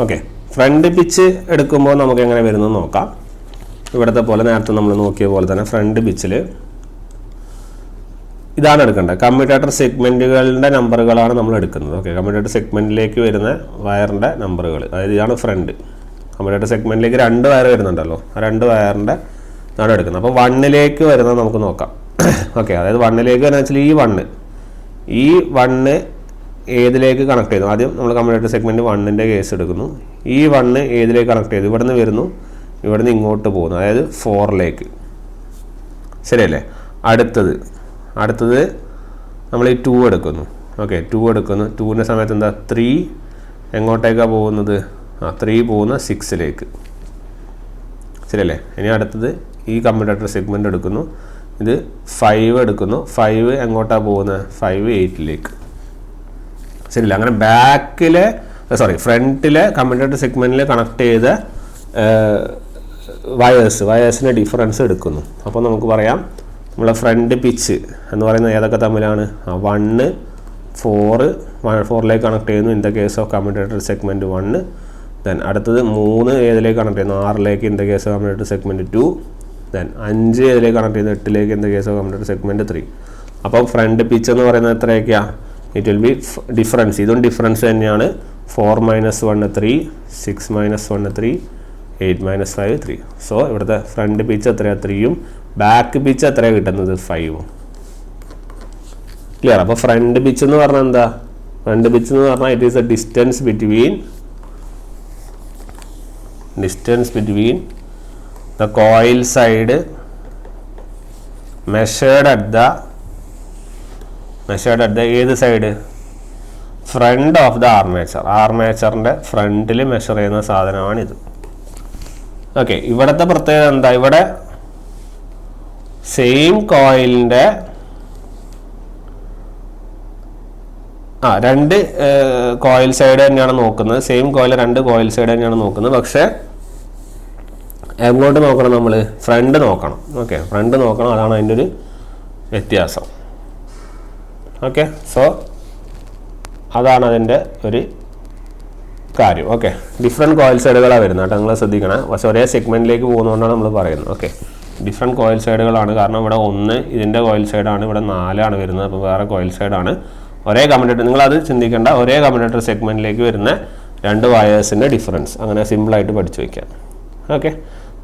ഓക്കെ, ഫ്രണ്ട് പിച്ച് എടുക്കുമ്പോൾ നമുക്ക് എങ്ങനെ വരുന്നത് നോക്കാം. ഇവിടുത്തെ പോലെ നേരത്തെ നമ്മൾ നോക്കിയ പോലെ തന്നെ ഫ്രണ്ട് പിച്ചിൽ ഇതാണ് എടുക്കേണ്ടത്. കമ്മ്യൂട്ടേറ്റർ സെഗ്മെൻറ്റുകളുടെ നമ്പറുകളാണ് നമ്മൾ എടുക്കുന്നത്. ഓക്കെ, കമ്മ്യൂട്ടേറ്റർ സെഗ്മെൻറ്റിലേക്ക് വരുന്ന വയറിൻ്റെ നമ്പറുകൾ, അതായത് ഇതാണ് ഫ്രണ്ട്. കമ്മ്യൂട്ടേറ്റർ സെഗ്മെൻറ്റിലേക്ക് 2 വയർ വരുന്നുണ്ടല്ലോ, ആ 2 വയറിൻ്റെ ഇതാണ് എടുക്കുന്നത്. അപ്പോൾ 1ലേക്ക് വരുന്നത് നമുക്ക് നോക്കാം. ഓക്കെ, അതായത് 1ലേക്ക് വരുന്നത് വെച്ചാൽ ഈ 1 ഏതിലേക്ക് കണക്ട് ചെയ്തു. ആദ്യം നമ്മൾ കമ്മ്യൂട്ടേറ്റർ സെഗ്മെൻറ്റ് 1ൻ്റെ കേസ് എടുക്കുന്നു. ഈ 1 ഏതിലേക്ക് കണക്ട് ചെയ്തു, ഇവിടുന്ന് വരുന്നു, ഇവിടുന്ന് ഇങ്ങോട്ട് പോകുന്നു, അതായത് 4ലേക്ക്, ശരിയല്ലേ. അടുത്തത് നമ്മൾ ഈ 2 എടുക്കുന്നു. ഓക്കെ, 2 എടുക്കുന്നു. 2ൻ്റെ സമയത്ത് എന്താ, 3 എങ്ങോട്ടേക്കാണ് പോകുന്നത്, 3 പോകുന്ന 6ലേക്ക്, ശരിയല്ലേ. ഇനി അടുത്തത് ഈ കമ്മ്യൂട്ടേറ്റർ സെഗ്മെൻറ്റ് എടുക്കുന്നു, ഇത് 5 എടുക്കുന്നു. 5 എങ്ങോട്ടാണ് പോകുന്നത്, 5 8ലേക്ക്, ശരിയല്ല. അങ്ങനെ ഫ്രണ്ടിലെ കമ്മ്യൂട്ടേറ്റർ സെഗ്മെൻറ്റിൽ കണക്ട് ചെയ്ത വയേഴ്സിൻ്റെ ഡിഫറൻസ് എടുക്കുന്നു. അപ്പോൾ നമുക്ക് പറയാം നമ്മളെ ഫ്രണ്ട് പിച്ച് എന്ന് പറയുന്നത് ഏതൊക്കെ തമ്മിലാണ്, 1 4ലേക്ക് കണക്ട് ചെയ്യുന്നു, in the case of commutator segment 1. Then അടുത്തത് 3 ഏതിലേക്ക് കണക്ട് ചെയ്യുന്നു, 6ലേക്ക്, in the case of commutator segment 2. Then 5 ഏതിലേക്ക് കണക്ട് ചെയ്യുന്നു, 8ലേക്ക്, in the case of commutator segment 3. അപ്പോൾ ഫ്രണ്ട് പിച്ച് എന്ന് പറയുന്നത് എത്രയൊക്കെയാണ്, ഇറ്റ് വിൽ ബി ഡിഫറൻസ്. ഇതും ഡിഫറൻസ് തന്നെയാണ്. 4 - 1 3, 6 - 1 3, 8 - 5 3. സോ ഇവിടുത്തെ ഫ്രണ്ട് പിച്ച് എത്രയാണ്, 3ഉം ബാക്ക് പിച്ച് എത്രയാണ് കിട്ടുന്നത്, 5ഉം. ക്ലിയർ. അപ്പോൾ ഫ്രണ്ട് പിച്ച് എന്ന് പറഞ്ഞാൽ എന്താ, ഫ്രണ്ട് പിച്ച് എന്ന് പറഞ്ഞാൽ it is a distance between the coil side measured at the ഏത് side, front of the armature. ആർമേച്ചറിൻ്റെ ഫ്രണ്ടിൽ മെഷർ ചെയ്യുന്ന സാധനമാണിത്. ഓക്കെ, ഇവിടുത്തെ പ്രത്യേകത എന്താ, ഇവിടെ സെയിം കോയിലിൻ്റെ രണ്ട് കോയിൽ സൈഡ് തന്നെയാണ് നോക്കുന്നത്. സെയിം കോയിൽ 2 കോയിൽ സൈഡ് തന്നെയാണ് നോക്കുന്നത്. പക്ഷേ എങ്ങോട്ട് നോക്കണം, നമ്മൾ ഫ്രണ്ട് നോക്കണം. ഓക്കെ, ഫ്രണ്ട് നോക്കണം, അതാണ് അതിൻ്റെ ഒരു വ്യത്യാസം. ഓക്കെ, സോ അതാണ് അതിൻ്റെ ഒരു കാര്യം. ഓക്കെ, ഡിഫറെൻറ്റ് കോയിൽ സൈഡുകളാണ് വരുന്നത് കേട്ടോ, നിങ്ങൾ ശ്രദ്ധിക്കണം. പക്ഷേ ഒരേ സെഗ്മെൻറ്റിലേക്ക് പോകുന്നതുകൊണ്ടാണ് നമ്മൾ പറയുന്നത്. ഓക്കെ, ഡിഫറെൻറ്റ് കോയിൽ സൈഡുകളാണ്, കാരണം ഇവിടെ 1 ഇതിൻ്റെ കോയിൽ സൈഡാണ്, ഇവിടെ 4 വരുന്നത്, അപ്പോൾ വേറെ കോയിൽ സൈഡാണ്. ഒരേ കമ്മ്യൂട്ടേറ്റർ, നിങ്ങളത് ചിന്തിക്കേണ്ട, ഒരേ കമ്മ്യൂട്ടേറ്റർ സെഗ്മെൻറ്റിലേക്ക് വരുന്ന 2 വയേഴ്സിൻ്റെ ഡിഫറൻസ്, അങ്ങനെ സിമ്പിളായിട്ട് പഠിച്ചു വയ്ക്കാം. ഓക്കെ,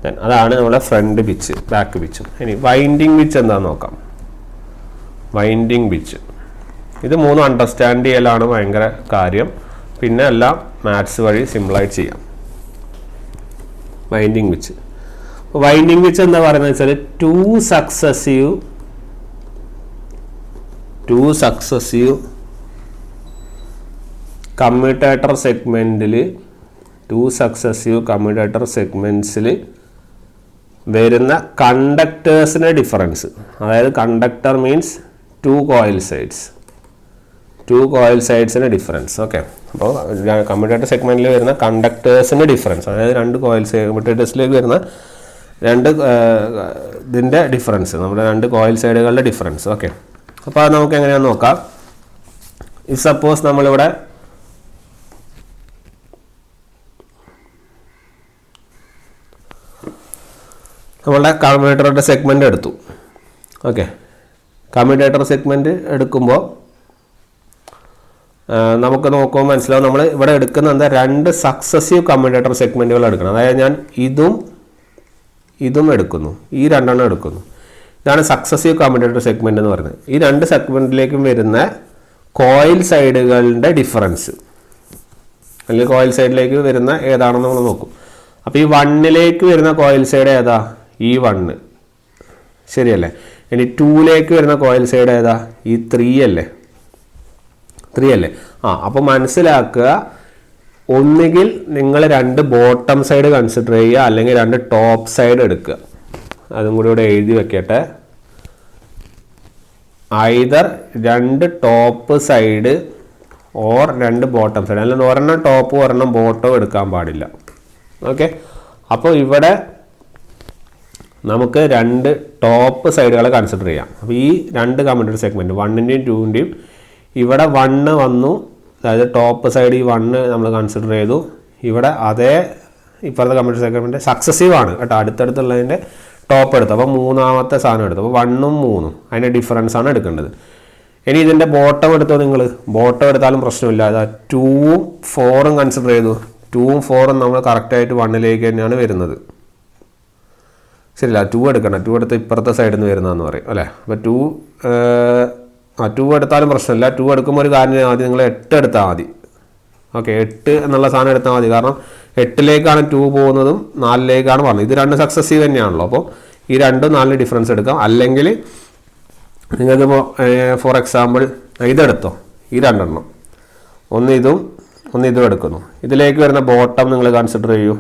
ദെൻ അതാണ് നമ്മുടെ ഫ്രണ്ട് പിച്ച്, ബാക്ക് പിച്ചും. ഇനി വൈൻഡിങ് പിച്ച് എന്താണെന്ന് നോക്കാം. വൈൻഡിങ് പിച്ച് ഇത് 3 അണ്ടർസ്റ്റാൻഡ് ചെയ്യലാണ് ഭയങ്കര കാര്യം, പിന്നെ എല്ലാം മാത്സ് വഴി സിമ്പിളായിട്ട് ചെയ്യാം. വൈൻഡിങ് പിച്ച് എന്താ പറയുന്നത് വെച്ചാൽ 2 സക്സസീവ് കമ്മ്യൂട്ടേറ്റർ സെഗ്മെൻറ്റ്സിൽ വരുന്ന കണ്ടക്ടേഴ്സിൻ്റെ ഡിഫറൻസ്. അതായത് കണ്ടക്ടർ മീൻസ് 2 കോയിൽ സൈഡ്സിൻ്റെ ഡിഫറൻസ്. ഓക്കെ, അപ്പോൾ കമ്മ്യൂട്ടേറ്റർ സെഗ്മെൻറ്റിൽ വരുന്ന കണ്ടക്ടേഴ്സിൻ്റെ ഡിഫറൻസ്, അതായത് 2 കോയിൽ കമ്മ്യൂട്ടേറ്റേഴ്സിലേക്ക് വരുന്ന 2 ഇതിൻ്റെ ഡിഫറൻസ്, നമ്മുടെ 2 കോയിൽ സൈഡുകളുടെ ഡിഫറൻസ്. ഓക്കെ, അപ്പോൾ അത് നമുക്ക് എങ്ങനെയാണെന്ന് നോക്കാം. ഇഫ് സപ്പോസ് നമ്മളിവിടെ നമ്മളുടെ കമ്മ്യൂട്ടറുടെ സെഗ്മെൻ്റ് എടുത്തു. ഓക്കെ, കമ്മ്യൂട്ടേറ്റർ സെഗ്മെൻറ്റ് എടുക്കുമ്പോൾ നമുക്ക് നോക്കുമ്പോൾ മനസ്സിലാവും നമ്മൾ ഇവിടെ എടുക്കുന്ന എന്താ, 2 സക്സസീവ് കമ്മ്യൂട്ടേറ്റർ സെഗ്മെൻറ്റുകൾ എടുക്കണം. അതായത് ഞാൻ ഇതും എടുക്കുന്നു, ഈ 2 എണ്ണം എടുക്കുന്നു. ഇതാണ് സക്സസീവ് കമ്മ്യൂട്ടേറ്റർ സെഗ്മെൻറ്റ് എന്ന് പറയുന്നത്. ഈ 2 സെഗ്മെൻറ്റിലേക്കും വരുന്ന കോയിൽ സൈഡുകളുടെ ഡിഫറൻസ്, അല്ലെങ്കിൽ കോയിൽ സൈഡിലേക്ക് വരുന്ന ഏതാണെന്ന് നമ്മൾ നോക്കും. അപ്പോൾ ഈ 1ലേക്ക് വരുന്ന കോയിൽ സൈഡ് ഏതാ, ഈ 1, ശരിയല്ലേ? ഇനി 2ലേക്ക് വരുന്ന കോയിൽ സൈഡ് ഏതാ, ഈ 3 അല്ലേ? അപ്പോൾ മനസ്സിലാക്കുക, ഒന്നുകിൽ നിങ്ങൾ 2 ബോട്ടം സൈഡ് കൺസിഡർ ചെയ്യുക, അല്ലെങ്കിൽ 2 ടോപ്പ് സൈഡ് എടുക്കുക. അതും കൂടി ഇവിടെ എഴുതി വെക്കട്ടെ. Either 2 top side or 2 bottom side, അല്ലെങ്കിൽ ഒരെണ്ണം ടോപ്പും ഒരെണ്ണം ബോട്ടവും എടുക്കാൻ പാടില്ല. ഓക്കെ, അപ്പോൾ ഇവിടെ നമുക്ക് 2 ടോപ്പ് സൈഡുകളെ കൺസിഡർ ചെയ്യാം. അപ്പോൾ ഈ 2 കമ്മ്യൂട്ടേറ്റർ സെഗ്മെൻറ്റ് 1ൻ്റെയും 2ൻ്റെയും ഇവിടെ 1 വന്നു, അതായത് ടോപ്പ് സൈഡ് ഈ 1 നമ്മൾ കൺസിഡർ ചെയ്തു. ഇവിടെ അതേ ഇപ്പോഴത്തെ കമ്മ്യൂട്ടേറ്റർ സെഗ്മെൻറ്റ് സക്സസീവ് ആണ് കേട്ടോ, അടുത്തടുത്തുള്ളതിൻ്റെ ടോപ്പ് എടുത്തു. അപ്പോൾ 3ാമത്തെ സാധനം എടുത്തു. അപ്പോൾ 1ഉം 3ഉം അതിൻ്റെ ഡിഫറൻസ് ആണ് എടുക്കേണ്ടത്. ഇനി ഇതിൻ്റെ ബോട്ടം എടുത്തോ നിങ്ങൾ, ബോട്ടം എടുത്താലും പ്രശ്നമില്ല. അതായത് 2ഉം 4ഉം കൺസിഡർ ചെയ്തു. 2ഉം 4ഉം നമ്മൾ കറക്റ്റായിട്ട് 1ലേക്ക് തന്നെയാണ് വരുന്നത്. ശരിയല്ല, 2 എടുക്കണം. 2 എടുത്ത് ഇപ്പുറത്തെ സൈഡിൽ നിന്ന് വരുന്നതെന്ന് പറയും അല്ലേ? അപ്പോൾ 2 എടുത്താലും പ്രശ്നമില്ല. 2 എടുക്കുമ്പോൾ ഒരു കാര്യം ആദ്യം നിങ്ങൾ 8 എടുത്താൽ മതി. ഓക്കെ, 8 എന്നുള്ള സാധനം എടുത്താൽ മതി. കാരണം 8ലേക്കാണ് 2 പോകുന്നതും 4ലേക്കാണ് പറഞ്ഞത്. ഇത് 2 സക്സസീവ് തന്നെയാണല്ലോ. അപ്പോൾ ഈ 2ഉം 4 ഡിഫറൻസ് എടുക്കാം. അല്ലെങ്കിൽ നിങ്ങൾക്കിപ്പോൾ ഫോർ എക്സാമ്പിൾ ഇതെടുത്തോ, ഈ 2 എണ്ണം, ഒന്ന് ഇതും എടുക്കുന്നു. ഇതിലേക്ക് വരുന്ന ബോട്ടം നിങ്ങൾ കൺസിഡർ ചെയ്യൂ.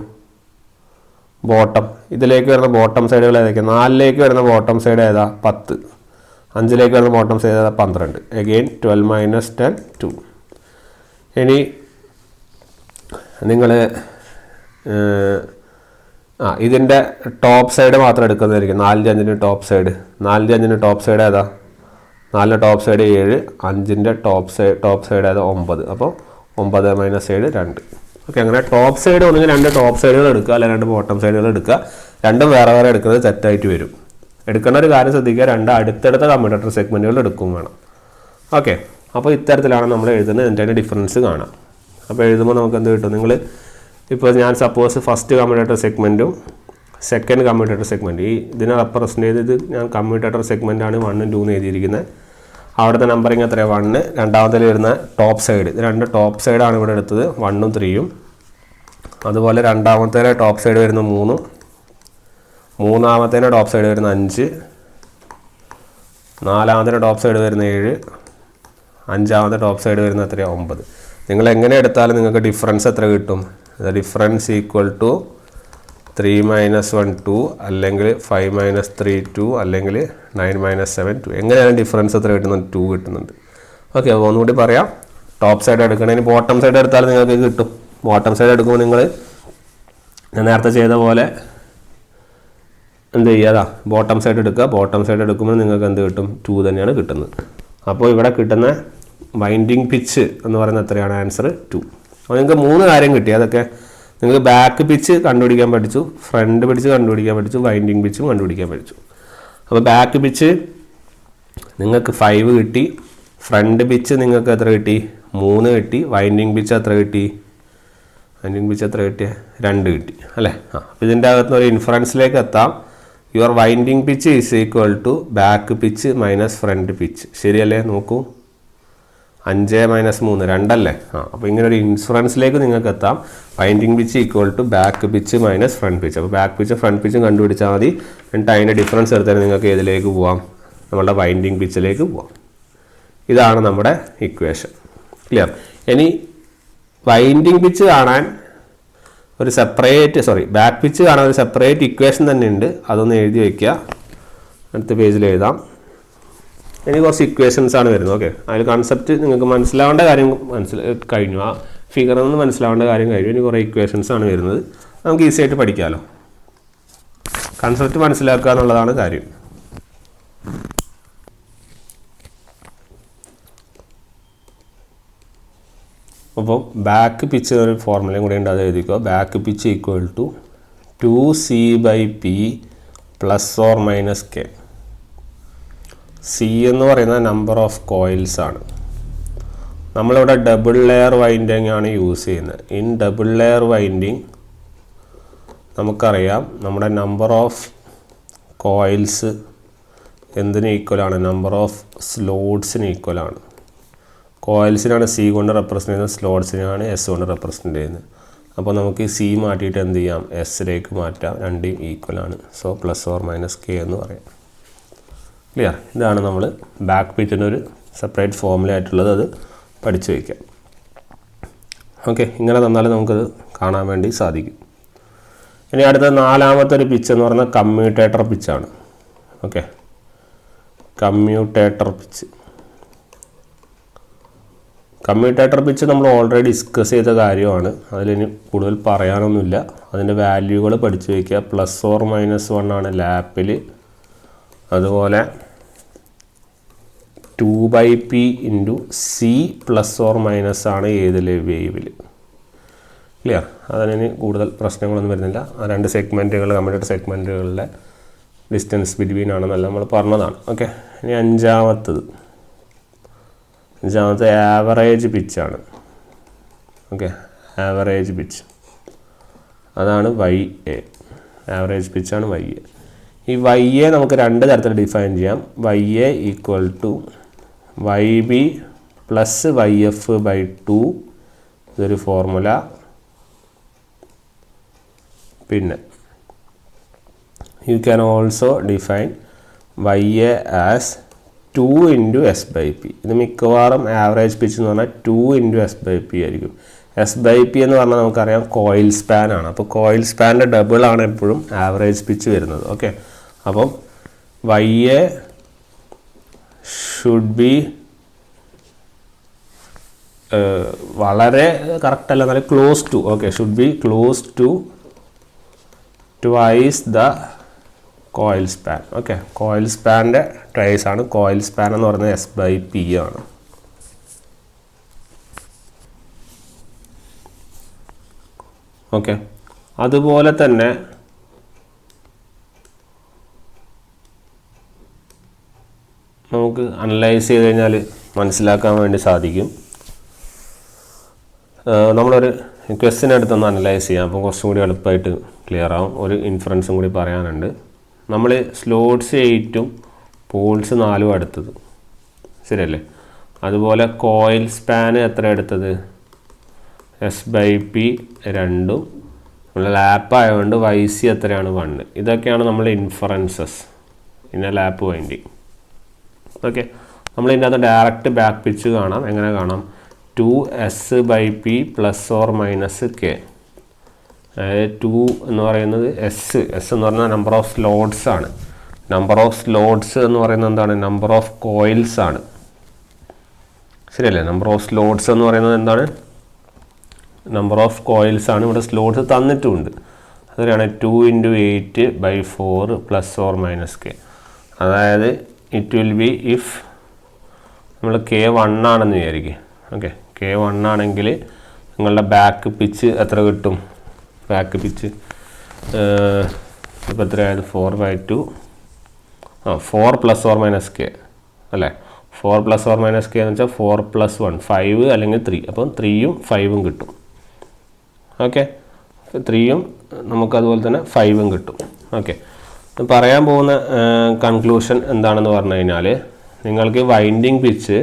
ബോട്ടം, ഇതിലേക്ക് വരുന്ന ബോട്ടം സൈഡുകൾ ഏതൊക്കെ? 4ലേക്ക് വരുന്ന ബോട്ടം സൈഡ് ഏതാ? 10. 5ലേക്ക് വരുന്ന ബോട്ടം സൈഡ് ഏതാ? 12. അഗെയിൻ 12 - 10 2. ഇനി നിങ്ങൾ ഇതിൻ്റെ ടോപ്പ് സൈഡ് മാത്രം എടുക്കുന്നതായിരിക്കും. 4ൻ്റെ 5ൻ്റെ ടോപ്പ് സൈഡ്. 4ൻ്റെ 5ൻ്റെ ടോപ്പ് സൈഡ് ഏതാ? 4ൻ്റെ ടോപ്പ് സൈഡ് 7. 5ൻ്റെ ടോപ്പ് സൈഡ് ഏതാ? 9. അപ്പോൾ 9 - 7 2. ഓക്കെ, അങ്ങനെ ടോപ്പ് സൈഡ് ഒന്നെങ്കിൽ 2 ടോപ്പ് സൈഡുകൾ എടുക്കുക, അല്ലെങ്കിൽ 2 ബോട്ടം സൈഡുകൾ എടുക്കുക. 2ഉം വേറെ വേറെ എടുക്കുന്നത് തെറ്റായിട്ട് വരും. എടുക്കേണ്ട ഒരു കാര്യം ശ്രദ്ധിക്കുക, 2 അടുത്തടുത്ത കമ്മ്യൂട്ടേറ്റർ സെഗ്മെൻറ്റുകൾ എടുക്കും വേണം. ഓക്കെ, അപ്പോൾ ഇത്തരത്തിലാണ് നമ്മൾ എഴുതുന്നത്. എന്നിട്ട് അതിൻ്റെ ഡിഫറൻസ് കാണാം. അപ്പോൾ എഴുതുമ്പോൾ നമുക്ക് എന്ത് കിട്ടും? നിങ്ങൾ ഇപ്പോൾ ഞാൻ സപ്പോസ് ഫസ്റ്റ് കമ്മ്യൂട്ടേറ്റർ സെഗ്മെൻറ്റും സെക്കൻഡ് കമ്മ്യൂട്ടേറ്റർ സെഗ്മെൻറ്റ്, ഇതിനെ റെപ്രസെൻ്റ് ചെയ്ത് ഞാൻ കമ്മ്യൂട്ടേറ്റർ സെഗ്മെൻറ്റാണ് 1ഉം 2ഉം എഴുതിയിരിക്കുന്നത്. അവിടുത്തെ നമ്പറിങ് എത്രയാണ്? 1. രണ്ടാമതിൽ വരുന്ന ടോപ്പ് സൈഡ്, ഇത് 2 ടോപ്പ് സൈഡാണ് ഇവിടെ എടുത്തത്, 1ഉം 3ഉം. അതുപോലെ രണ്ടാമത്തെ ടോപ്പ് സൈഡ് വരുന്ന 3ഉം, മൂന്നാമത്തേൻ്റെ ടോപ്പ് സൈഡ് വരുന്ന 5, നാലാമത്തെ ടോപ്പ് സൈഡ് വരുന്ന 7, അഞ്ചാമത്തെ ടോപ്പ് സൈഡ് വരുന്ന എത്രയാണ്? 9. നിങ്ങൾ എങ്ങനെ എടുത്താലും നിങ്ങൾക്ക് ഡിഫറൻസ് എത്ര കിട്ടും? ഡിഫറൻസ് ഈക്വൽ ടു 3 - 1 2, അല്ലെങ്കിൽ 5 - 3 2, അല്ലെങ്കിൽ 9 - 7 2. എങ്ങനെയാണ് ഡിഫറൻസ് എത്ര കിട്ടുന്നത്? 2 കിട്ടുന്നുണ്ട്. ഓക്കെ, അപ്പോൾ ഒന്നുകൂടി പറയാം. ടോപ്പ് സൈഡ് എടുക്കണതിന് ബോട്ടം സൈഡ് എടുത്താൽ നിങ്ങൾക്ക് കിട്ടും. ബോട്ടം സൈഡ് എടുക്കുമ്പോൾ നിങ്ങൾ ഞാൻ നേരത്തെ ചെയ്ത പോലെ എന്ത് ചെയ്യുക? ബോട്ടം സൈഡ് എടുക്കുക. ബോട്ടം സൈഡ് എടുക്കുമ്പോൾ നിങ്ങൾക്ക് എന്ത് കിട്ടും? 2 തന്നെയാണ് കിട്ടുന്നത്. അപ്പോൾ ഇവിടെ കിട്ടുന്ന വൈൻഡിങ് പിച്ച് എന്ന് പറയുന്നത് എത്രയാണ്? ആൻസർ 2. അപ്പോൾ നിങ്ങൾക്ക് 3 കാര്യം കിട്ടി. അതൊക്കെ നിങ്ങൾക്ക് ബാക്ക് പിച്ച് കണ്ടുപിടിക്കാൻ പഠിച്ചു, ഫ്രണ്ട് പിച്ച് കണ്ടുപിടിക്കാൻ പഠിച്ചു, വൈൻഡിങ് പിച്ചും കണ്ടുപിടിക്കാൻ പഠിച്ചു. അപ്പോൾ ബാക്ക് പിച്ച് നിങ്ങൾക്ക് 5 കിട്ടി, ഫ്രണ്ട് പിച്ച് നിങ്ങൾക്ക് എത്ര കിട്ടി? 3 കിട്ടി. വൈൻഡിങ് പിച്ച് എത്ര കിട്ടി? 2 കിട്ടി അല്ലേ? അപ്പോൾ ഇതിൻ്റെ അകത്തുനിന്ന് ഒരു ഇൻഫറൻസിലേക്ക് എത്താം. Your winding pitch is equal to back pitch minus front pitch. ശരിയല്ലേ? നോക്കൂ, 5 - 3 2 അല്ലേ? അപ്പോൾ ഇങ്ങനെ ഒരു ഇൻഫറൻസിലേക്ക് നിങ്ങൾക്ക് എത്താം. Winding pitch equal to back pitch minus front pitch. അപ്പോൾ ബാക്ക് പിച്ചും ഫ്രണ്ട് പിച്ചും കണ്ടുപിടിച്ചാൽ മതി. എന്നിട്ട് അതിൻ്റെ ഡിഫറൻസ് എടുത്താൽ നിങ്ങൾക്ക് ഏതിലേക്ക് പോവാം? നമ്മളുടെ വൈൻഡിങ് പിച്ചിലേക്ക് പോവാം. ഇതാണ് നമ്മുടെ ഇക്വേഷൻ. ക്ലിയർ? ഇനി വൈൻഡിങ് പിച്ച് കാണാൻ ഒരു ബാക്ക് പിച്ച് കാണാൻ ഒരു സെപ്പറേറ്റ് ഇക്വേഷൻ തന്നെ ഉണ്ട്. അതൊന്ന് എഴുതി വയ്ക്കുക. അടുത്ത പേജിൽ എഴുതാം. ഇനി കുറച്ച് ഇക്വേഷൻസ് ആണ് വരുന്നത്. ഓക്കെ, അതിൽ കൺസെപ്റ്റ് നിങ്ങൾക്ക് മനസ്സിലാവേണ്ട കാര്യം കഴിഞ്ഞു. ആ ഫിഗറിൽ നിന്ന് മനസ്സിലാവേണ്ട കാര്യം കഴിഞ്ഞു. ഇനി കുറേ ഇക്വേഷൻസ് ആണ് വരുന്നത്. നമുക്ക് ഈസി ആയിട്ട് പഠിക്കാമല്ലോ. കൺസെപ്റ്റ് മനസ്സിലാക്കുക എന്നുള്ളതാണ് കാര്യം. അപ്പോൾ ബാക്ക് പിച്ച് ഒരു ഫോർമുലയും കൂടെ ഉണ്ട്, അത് എഴുതിക്കുക. Back pitch equal to 2C/P plus or minus K. C എന്ന് പറയുന്നത് നമ്പർ ഓഫ് കോയിൽസ് ആണ്. നമ്മളിവിടെ ഡബിൾ ലെയർ വൈൻഡിങ് ആണ് യൂസ് ചെയ്യുന്നത്. ഇൻ ഡബിൾ ലെയർ വൈൻഡിങ് നമുക്കറിയാം നമ്മുടെ നമ്പർ ഓഫ് കോയിൽസ് എന്തിന് ഈക്വലാണ്? നമ്പർ ഓഫ് സ്ലോട്ട്സിന് ഈക്വലാണ്. കോയിൽസിനാണ് സി കൊണ്ട് റെപ്രസെൻ്റ് ചെയ്യുന്നത്, സ്ലോട്ട്സിനാണ് എസ് കൊണ്ട് റെപ്രസെൻ്റ് ചെയ്യുന്നത്. അപ്പോൾ നമുക്ക് ഈ സി മാറ്റിയിട്ട് എന്ത് ചെയ്യാം? എസ്സിലേക്ക് മാറ്റാം. രണ്ടും ഈക്വലാണ്. So plus or minus K എന്ന് പറയാം. ക്ലിയർ? ഇതാണ് നമ്മൾ ബാക്ക് പിച്ചിനൊരു സെപ്പറേറ്റ് ഫോർമുല ആയിട്ടുള്ളത്. അത് പഠിച്ചു വയ്ക്കാം. ഓക്കെ, ഇങ്ങനെ തന്നാൽ നമുക്കത് കാണാൻ വേണ്ടി സാധിക്കും. ഇനി അടുത്ത നാലാമത്തെ ഒരു പിച്ച് എന്ന് പറയുന്നത് കമ്മ്യൂട്ടേറ്റർ പിച്ചാണ്. Okay, commutator pitch. Commutator pitch നമ്മൾ ഓൾറെഡി ഡിസ്കസ് ചെയ്ത കാര്യമാണ്. അതിലിനി കൂടുതൽ പറയാനൊന്നുമില്ല. അതിൻ്റെ വാല്യൂകൾ പഠിച്ചു വയ്ക്കുക. പ്ലസ് ഓർ മൈനസ് 1 ആണ് ലാപ്പിൽ. അതുപോലെ 2/p into C plus or minus ആണ് ഏതിൽ? വേവിൽ. ക്ലിയർ? അതിന് കൂടുതൽ പ്രശ്നങ്ങളൊന്നും വരുന്നില്ല. ആ രണ്ട് സെഗ്മെൻറ്റുകൾ, കമ്മ്യൂട്ടേറ്റർ സെഗ്മെൻറ്റുകളിലെ ഡിസ്റ്റൻസ് ബിറ്റ്വീൻ ആണെന്നല്ല നമ്മൾ പറഞ്ഞതാണ്. ഓക്കെ, ഇനി അഞ്ചാമത്തെ ആവറേജ് പിച്ചാണ്. ഓക്കെ, ആവറേജ് പിച്ച് അതാണ് YA. ആവറേജ് പിച്ചാണ് YA. ഈ YA നമുക്ക് രണ്ട് തരത്തിൽ ഡിഫൈൻ ചെയ്യാം. YA equal to YB plus YF/2 ഇതൊരു ഫോർമുല. പിന്നെ you can also define YA as 2 into S/P. ഇത് മിക്കവാറും ആവറേജ് പിച്ച് എന്ന് പറഞ്ഞാൽ 2 ഇൻറ്റു S/P ആയിരിക്കും. S/P എന്ന് പറഞ്ഞാൽ നമുക്കറിയാം കോയിൽ സ്പാൻ ആണ്. അപ്പോൾ കോയിൽ സ്പാൻ്റെ ഡബിൾ ആണ് എപ്പോഴും ആവറേജ് പിച്ച് വരുന്നത്. ഓക്കെ, അപ്പം YA ഷുഡ് ബി വളരെ കറക്റ്റ് അല്ല, എന്നാലും close to. Okay, should be close to twice the coil span. Okay, coil സ്പാൻ്റെ ട്വൈസ് ആണ്. കോയിൽ സ്പാൻ എന്ന് പറയുന്നത് S/P ആണ്. ഓക്കെ, അതുപോലെ തന്നെ നമുക്ക് അനലൈസ് ചെയ്ത് കഴിഞ്ഞാൽ മനസ്സിലാക്കാൻ വേണ്ടി സാധിക്കും. നമ്മളൊരു ക്വസ്റ്റ്യൻ എടുത്തൊന്ന് അനലൈസ് ചെയ്യാം. അപ്പോൾ കുറച്ചും കൂടി എളുപ്പമായിട്ട് ക്ലിയർ ആവും. ഒരു ഇൻഫറൻസും കൂടി പറയാനുണ്ട്. നമ്മൾ സ്ലോട്ട്സ് 8ഉം പോൾസ് 4ഉം എടുത്തത് ശരിയല്ലേ? അതുപോലെ കോയിൽ സ്പാന് എത്ര എടുത്തത്? S/P 2ഉം നമ്മൾ ലാപ്പ് ആയതുകൊണ്ട് YC എത്രയാണ്? 1. ഇതൊക്കെയാണ് നമ്മൾ inferences in A lap winding. Okay, നമ്മൾ ഇതിൻ്റെ അകത്ത് ഡയറക്റ്റ് ബാക്ക് പിച്ച് കാണാം. എങ്ങനെ കാണാം? 2S/P plus or minus K. അതായത് 2 എന്ന് പറയുന്നത് എസ് എന്ന് പറഞ്ഞാൽ നമ്പർ ഓഫ് സ്ലോട്ട്സ് ആണ്. നമ്പർ ഓഫ് സ്ലോട്ട്സ് എന്ന് പറയുന്നത് എന്താണ്? നമ്പർ ഓഫ് കോയിൽസ് ആണ്. ശരിയല്ലേ? നമ്പർ ഓഫ് സ്ലോട്ട്സ് എന്ന് പറയുന്നത് എന്താണ്? നമ്പർ ഓഫ് കോയിൽസ് ആണ്. ഇവിടെ സ്ലോട്ട്സ് തന്നിട്ടുമുണ്ട്. അതാണ് 2 into 8/4 plus or minus K. അതായത് ഇറ്റ് വിൽ ബി ഇഫ് നമ്മൾ K1 ആണെന്ന് വിചാരിക്കുക. ഓക്കെ, K1 ആണെങ്കിൽ നിങ്ങളുടെ ബാക്ക് പിച്ച് എത്ര കിട്ടും? ബാക്ക് പിച്ച് ഇപ്പോൾ എത്രയായത്? 4/2 4 പ്ലസ് ഓർ മൈനസ് കെ അല്ലേ? 4 പ്ലസ് ഓർ മൈനസ് കെ എന്ന് വെച്ചാൽ 4 + 1 5 അല്ലെങ്കിൽ 3. അപ്പം 3ഉം 5ഉം കിട്ടും. ഓക്കെ, 3ഉം നമുക്കതുപോലെ തന്നെ 5ഉം കിട്ടും. ഓക്കെ, പറയാൻ പോകുന്ന കൺക്ലൂഷൻ എന്താണെന്ന് പറഞ്ഞു കഴിഞ്ഞാൽ, നിങ്ങൾക്ക് വൈൻഡിങ് പിച്ച്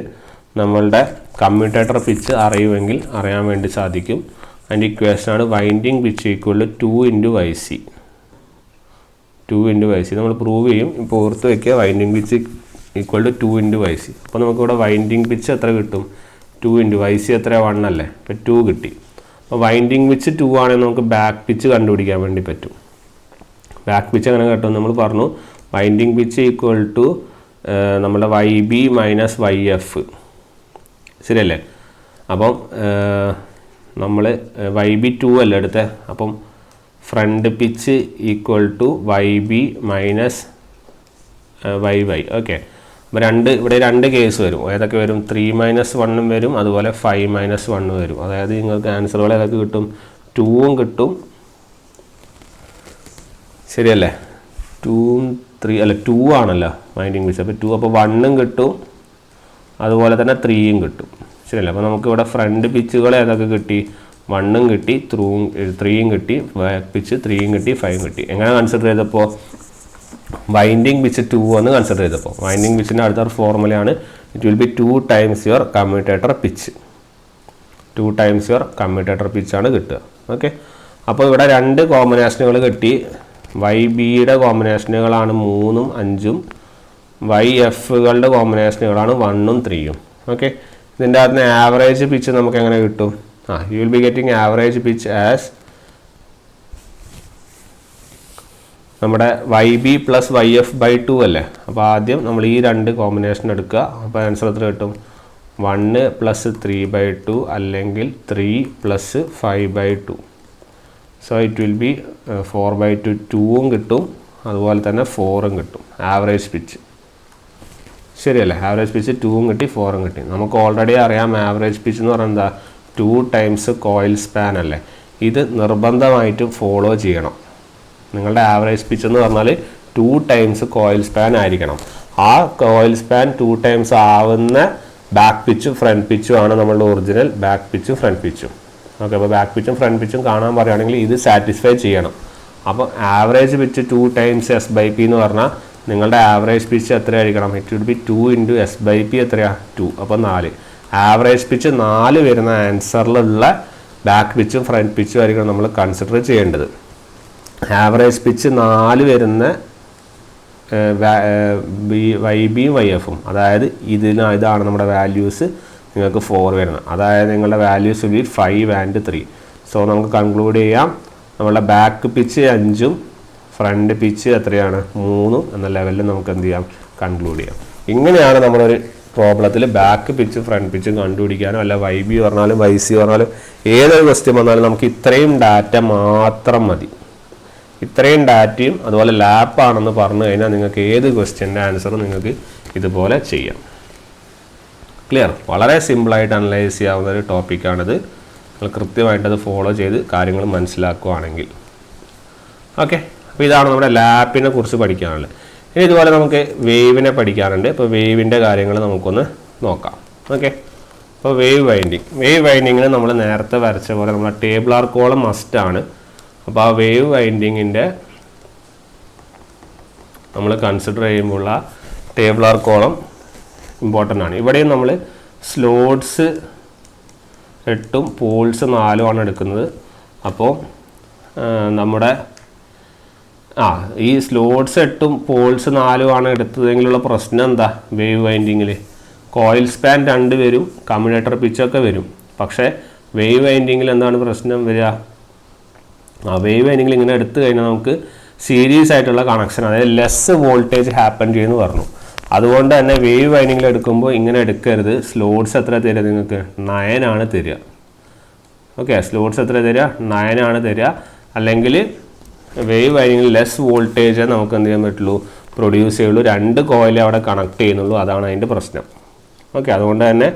നമ്മളുടെ കമ്മ്യൂട്ടേറ്റർ പിച്ച് അറിയുമെങ്കിൽ അറിയാൻ വേണ്ടി സാധിക്കും. അതിൻ്റെ ഇക്വേഷനാണ് winding pitch equal to 2 into YC. 2 into YC നമ്മൾ പ്രൂവ് ചെയ്യും. ഇപ്പോൾ ഓർത്ത് വയ്ക്കുക, winding pitch equal to 2 into YC. അപ്പോൾ നമുക്കിവിടെ വൈൻഡിങ് പിച്ച് എത്ര കിട്ടും? 2 ഇൻറ്റു YC എത്ര? 1 അല്ലേ? ഇപ്പോൾ 2 കിട്ടി. അപ്പോൾ വൈൻഡിങ് പിച്ച് 2 ആണെങ്കിൽ നമുക്ക് ബാക്ക് പിച്ച് കണ്ടുപിടിക്കാൻ വേണ്ടി പറ്റും. ബാക്ക് പിച്ച് എങ്ങനെ കിട്ടും? നമ്മൾ പറഞ്ഞു വൈൻഡിങ് പിച്ച് ഈക്വൽ ടു നമ്മുടെ YB മൈനസ് YF. ശരിയല്ലേ? അപ്പം നമ്മൾ YB 2 അല്ല എടുത്തത്. അപ്പം front pitch equal to YB minus YY. Okay, അപ്പോൾ ഇവിടെ രണ്ട് കേസ് വരും. ഏതൊക്കെ വരും? 3 - 1 വരും, അതുപോലെ 5 - 1 വരും. അതായത് നിങ്ങൾക്ക് ആൻസറുകൾ ഏതൊക്കെ കിട്ടും? 2ഉം കിട്ടും, ശരിയല്ലേ? 2 3 അല്ല 2 ആണല്ലോ വൈൻഡിങ് പിച്ച്. അപ്പോൾ 2 അപ്പോൾ 1 കിട്ടും, അതുപോലെ തന്നെ 3 കിട്ടും. ശരിയല്ല? അപ്പോൾ നമുക്ക് ഇവിടെ ഫ്രണ്ട് പിച്ചുകൾ ഏതൊക്കെ കിട്ടി? 1 കിട്ടി, 3 കിട്ടി, ബാക്ക് പിച്ച് 3 കിട്ടി, 5 കിട്ടി. എങ്ങനെ കൺസിഡർ ചെയ്തപ്പോൾ? വൈൻഡിങ് പിച്ച് 2 എന്ന് കൺസിഡർ ചെയ്തപ്പോൾ. വൈൻഡിങ് പിച്ചിൻ്റെ അടുത്ത ഫോർമുലയാണ് it will be 2 times your commutator pitch. 2 times your commutator പിച്ചാണ് കിട്ടുക. ഓക്കെ, അപ്പോൾ ഇവിടെ 2 കോമ്പിനേഷനുകൾ കിട്ടി. YBയുടെ കോമ്പിനേഷനുകളാണ് 3ഉം 5ഉം, YFകളുടെ കോമ്പിനേഷനുകളാണ് 1ഉം 3ഉം. ഓക്കെ, ഇതിൻ്റെ അകത്ത് ആവറേജ് പിച്ച് നമുക്ക് എങ്ങനെ കിട്ടും? You will be getting average pitch as നമ്മുടെ YB + YF/2 അല്ലേ. അപ്പോൾ ആദ്യം നമ്മൾ ഈ 2 കോമ്പിനേഷൻ എടുക്കുക. അപ്പോൾ ആൻസർ എത്ര കിട്ടും? 1 + 3/2 അല്ലെങ്കിൽ 3 + 5/2. So it will B 4/2. 2ഉം കിട്ടും, അതുപോലെ തന്നെ 4ഉം കിട്ടും ആവറേജ് പിച്ച്. ശരിയല്ലേ? ആവറേജ് പിച്ച് 2ഉം കിട്ടി, 4ഉം കിട്ടി. നമുക്ക് ഓൾറെഡി അറിയാം ആവറേജ് പിച്ച് എന്ന് പറഞ്ഞാൽ എന്താ? 2 ടൈംസ് കോയിൽ സ്പാൻ അല്ലേ. ഇത് നിർബന്ധമായിട്ടും ഫോളോ ചെയ്യണം. നിങ്ങളുടെ ആവറേജ് പിച്ച് എന്ന് പറഞ്ഞാൽ 2 ടൈംസ് കോയിൽ സ്പാൻ ആയിരിക്കണം. ആ കോയിൽ സ്പാൻ 2 ടൈംസ് ആവുന്ന ബാക്ക് പിച്ചും ഫ്രണ്ട് പിച്ചും ആണ് നമ്മളുടെ ഒറിജിനൽ ബാക്ക് പിച്ചും ഫ്രണ്ട് പിച്ചും. ഓക്കെ, അപ്പോൾ ബാക്ക് പിച്ചും ഫ്രണ്ട് പിച്ചും കാണാൻ പറയുകയാണെങ്കിൽ ഇത് സാറ്റിസ്ഫൈ ചെയ്യണം. അപ്പോൾ ആവറേജ് പിച്ച് 2 ടൈംസ് S/P എന്ന് പറഞ്ഞാൽ നിങ്ങളുടെ ആവറേജ് പിച്ച് എത്രയായിരിക്കണം? It will be 2 × S/P. എത്രയാണ്? 2. അപ്പോൾ 4. ആവറേജ് പിച്ച് 4 വരുന്ന ആൻസറിലുള്ള ബാക്ക് പിച്ചും ഫ്രണ്ട് പിച്ചും ആയിരിക്കണം നമ്മൾ കൺസിഡർ ചെയ്യേണ്ടത്. ആവറേജ് പിച്ച് 4 വരുന്ന YBയും YFും, അതായത് ഇതാണ് നമ്മുടെ വാല്യൂസ്. നിങ്ങൾക്ക് 4 വരുന്നത്, അതായത് നിങ്ങളുടെ values will be 5 and 3. So നമുക്ക് കൺക്ലൂഡ് ചെയ്യാം, നമ്മളുടെ ബാക്ക് പിച്ച് 5ഉം ഫ്രണ്ട് പിച്ച് എത്രയാണ്? 3 എന്ന ലെവലിൽ നമുക്ക് എന്ത് ചെയ്യാം? കൺക്ലൂഡ് ചെയ്യാം. ഇങ്ങനെയാണ് നമ്മളൊരു പ്രോബ്ലത്തിൽ ബാക്ക് പിച്ചും ഫ്രണ്ട് പിച്ചും കണ്ടുപിടിക്കാനോ അല്ല YB പറഞ്ഞാലും YC പറഞ്ഞാലും ഏതൊരു ക്വസ്റ്റ്യൻ വന്നാലും നമുക്ക് ഇത്രയും ഡാറ്റ മാത്രം മതി. ഇത്രയും ഡാറ്റയും അതുപോലെ ലാപ്പാണെന്ന് പറഞ്ഞു കഴിഞ്ഞാൽ നിങ്ങൾക്ക് ഏത് ക്വസ്റ്റ്യൻ്റെ ആൻസറും നിങ്ങൾക്ക് ഇതുപോലെ ചെയ്യാം. ക്ലിയർ? വളരെ സിമ്പിളായിട്ട് അനലൈസ് ചെയ്യാവുന്ന ഒരു ടോപ്പിക്കാണിത്. നിങ്ങൾ കൃത്യമായിട്ടത് ഫോളോ ചെയ്ത് കാര്യങ്ങൾ മനസ്സിലാക്കുകയാണെങ്കിൽ. ഓക്കെ, അപ്പോൾ ഇതാണ് നമ്മുടെ ലാപ്പിനെ കുറിച്ച് പഠിക്കാനുള്ളത്. ഇനി ഇതുപോലെ നമുക്ക് വേവിനെ പഠിക്കാറുണ്ട്. ഇപ്പോൾ വേവിൻ്റെ കാര്യങ്ങൾ നമുക്കൊന്ന് നോക്കാം. ഓക്കെ, അപ്പോൾ വേവ് വൈൻഡിങ്ങിന് നമ്മൾ നേരത്തെ വരച്ച പോലെ നമ്മുടെ ടേബിളാർ കോളം മസ്റ്റാണ്. അപ്പോൾ ആ വേവ് വൈൻഡിങ്ങിൻ്റെ നമ്മൾ കൺസിഡർ ചെയ്യുമ്പോഴുള്ള ടേബിളാർ കോളം ഇമ്പോർട്ടൻ്റ് ആണ്. ഇവിടെയും നമ്മൾ സ്ലോട്ട്സ് 8ഉം പോൾസ് 4ഉം ആണ് എടുക്കുന്നത്. അപ്പോൾ നമ്മുടെ ഈ സ്ലോട്ട്സ് 8ഉം പോൾസ് 4ഉം ആണ് എടുത്തതെങ്കിലുള്ള പ്രശ്നം എന്താ? വേവ് വൈൻഡിങ്ങിൽ കോയിൽ സ്പാൻ 2 വരും, കമ്മ്യൂട്ടേറ്റർ പിച്ചൊക്കെ വരും. പക്ഷേ വേവ് വൈൻഡിങ്ങിൽ എന്താണ് പ്രശ്നം വരിക? വേവ് വൈൻഡിങ്ങിൽ ഇങ്ങനെ എടുത്തു കഴിഞ്ഞാൽ നമുക്ക് സീരീസ് ആയിട്ടുള്ള കണക്ഷൻ, അതായത് ലെസ് വോൾട്ടേജ് ഹാപ്പൻ ചെയ്യുമെന്ന് പറഞ്ഞു. അതുകൊണ്ട് തന്നെ വേവ് വൈൻഡിങ്ങിൽ എടുക്കുമ്പോൾ ഇങ്ങനെ എടുക്കരുത്. സ്ലോട്ട്സ് എത്ര തരിക നിങ്ങൾക്ക്? 9 ആണ് തരിക. ഓക്കെ, സ്ലോട്ട്സ് എത്ര തരിക? 9 ആണ് തരിക. അല്ലെങ്കിൽ വേവ് വൈൻഡിങ്ങിൽ ലെസ് വോൾട്ടേജ് നമുക്ക് എന്ത് ചെയ്യാൻ പറ്റുള്ളൂ? പ്രൊഡ്യൂസ് ചെയ്യുള്ളൂ. 2 കോയിലേ അവിടെ കണക്ട് ചെയ്യുന്നുള്ളൂ. അതാണ് അതിൻ്റെ പ്രശ്നം. ഓക്കെ, അതുകൊണ്ട് തന്നെ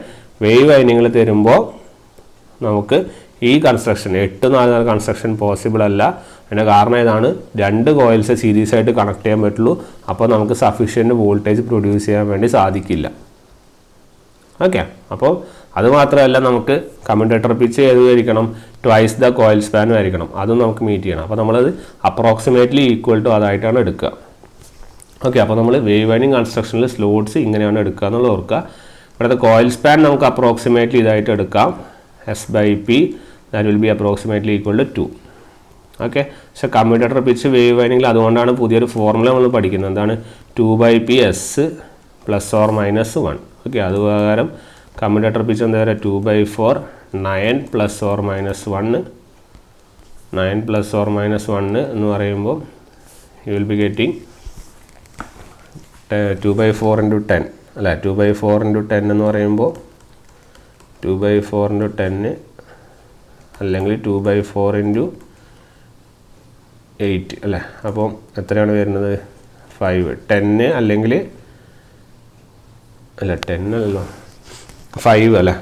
വേവ് വൈൻഡിങ്ങിൽ തരുമ്പോൾ നമുക്ക് ഈ കൺസ്ട്രക്ഷൻ 8-4 കൺസ്ട്രക്ഷൻ പോസിബിൾ അല്ല. അതിൻ്റെ കാരണം ഏതാണ്? 2 കോയിൽസ് സീരീസ് ആയിട്ട് കണക്ട് ചെയ്യാൻ പറ്റുള്ളൂ. അപ്പോൾ നമുക്ക് സഫീഷ്യൻറ്റ് വോൾട്ടേജ് പ്രൊഡ്യൂസ് ചെയ്യാൻ വേണ്ടി സാധിക്കില്ല. ഓക്കെ, അപ്പോൾ അതുമാത്രമല്ല നമുക്ക് കമ്മ്യൂട്ടേറ്റർ പിച്ച് ഏതായിരിക്കണം? ട്വൈസ് ദ കോയിൽ സ്പാനും ആയിരിക്കണം. അതും നമുക്ക് മീറ്റ് ചെയ്യണം. അപ്പോൾ നമ്മളത് അപ്രോക്സിമേറ്റ്ലി ഈക്വൽ ടു അതായിട്ടാണ് എടുക്കുക. ഓക്കെ, അപ്പോൾ നമ്മൾ വേവ് വൈൻഡിങ് കൺസ്ട്രക്ഷനിൽ സ്ലോട്ട്സ് ഇങ്ങനെയാണ് എടുക്കുക എന്നുള്ളത് ഓർക്കുക. ഇവിടുത്തെ കോയിൽ സ്പാൻ നമുക്ക് അപ്രോക്സിമേറ്റ്ലി ഇതായിട്ട് എടുക്കാം. S/P that will be approximately equal to 2. Okay, പക്ഷെ കമ്മ്യൂട്ടേറ്റർ പിച്ച് വേവ് വൈൻഡിങ്ങിൽ അതുകൊണ്ടാണ് പുതിയൊരു ഫോർമുല നമ്മൾ പഠിക്കുന്നത്. എന്താണ്? 2/P S ± 1. ഓക്കെ, അത് പ്രകാരം കമ്മ്യൂട്ടേറ്റർ പിച്ച് എന്താ പറയുക? 2/4 9 ± 1. 9 ± 1 എന്ന് പറയുമ്പോൾ യു വിൽ ബി ഗെറ്റിംഗ് 2/4 × 10 അല്ല, 2/4 × 10 എന്ന് പറയുമ്പോൾ 2/4 × 10 അല്ലെങ്കിൽ 2/4 × 8 അല്ലേ. അപ്പോൾ എത്രയാണ് വരുന്നത്? 5. 10 അല്ലെങ്കിൽ അല്ല 10 അല്ലല്ലോ, 5 അല്ലേ.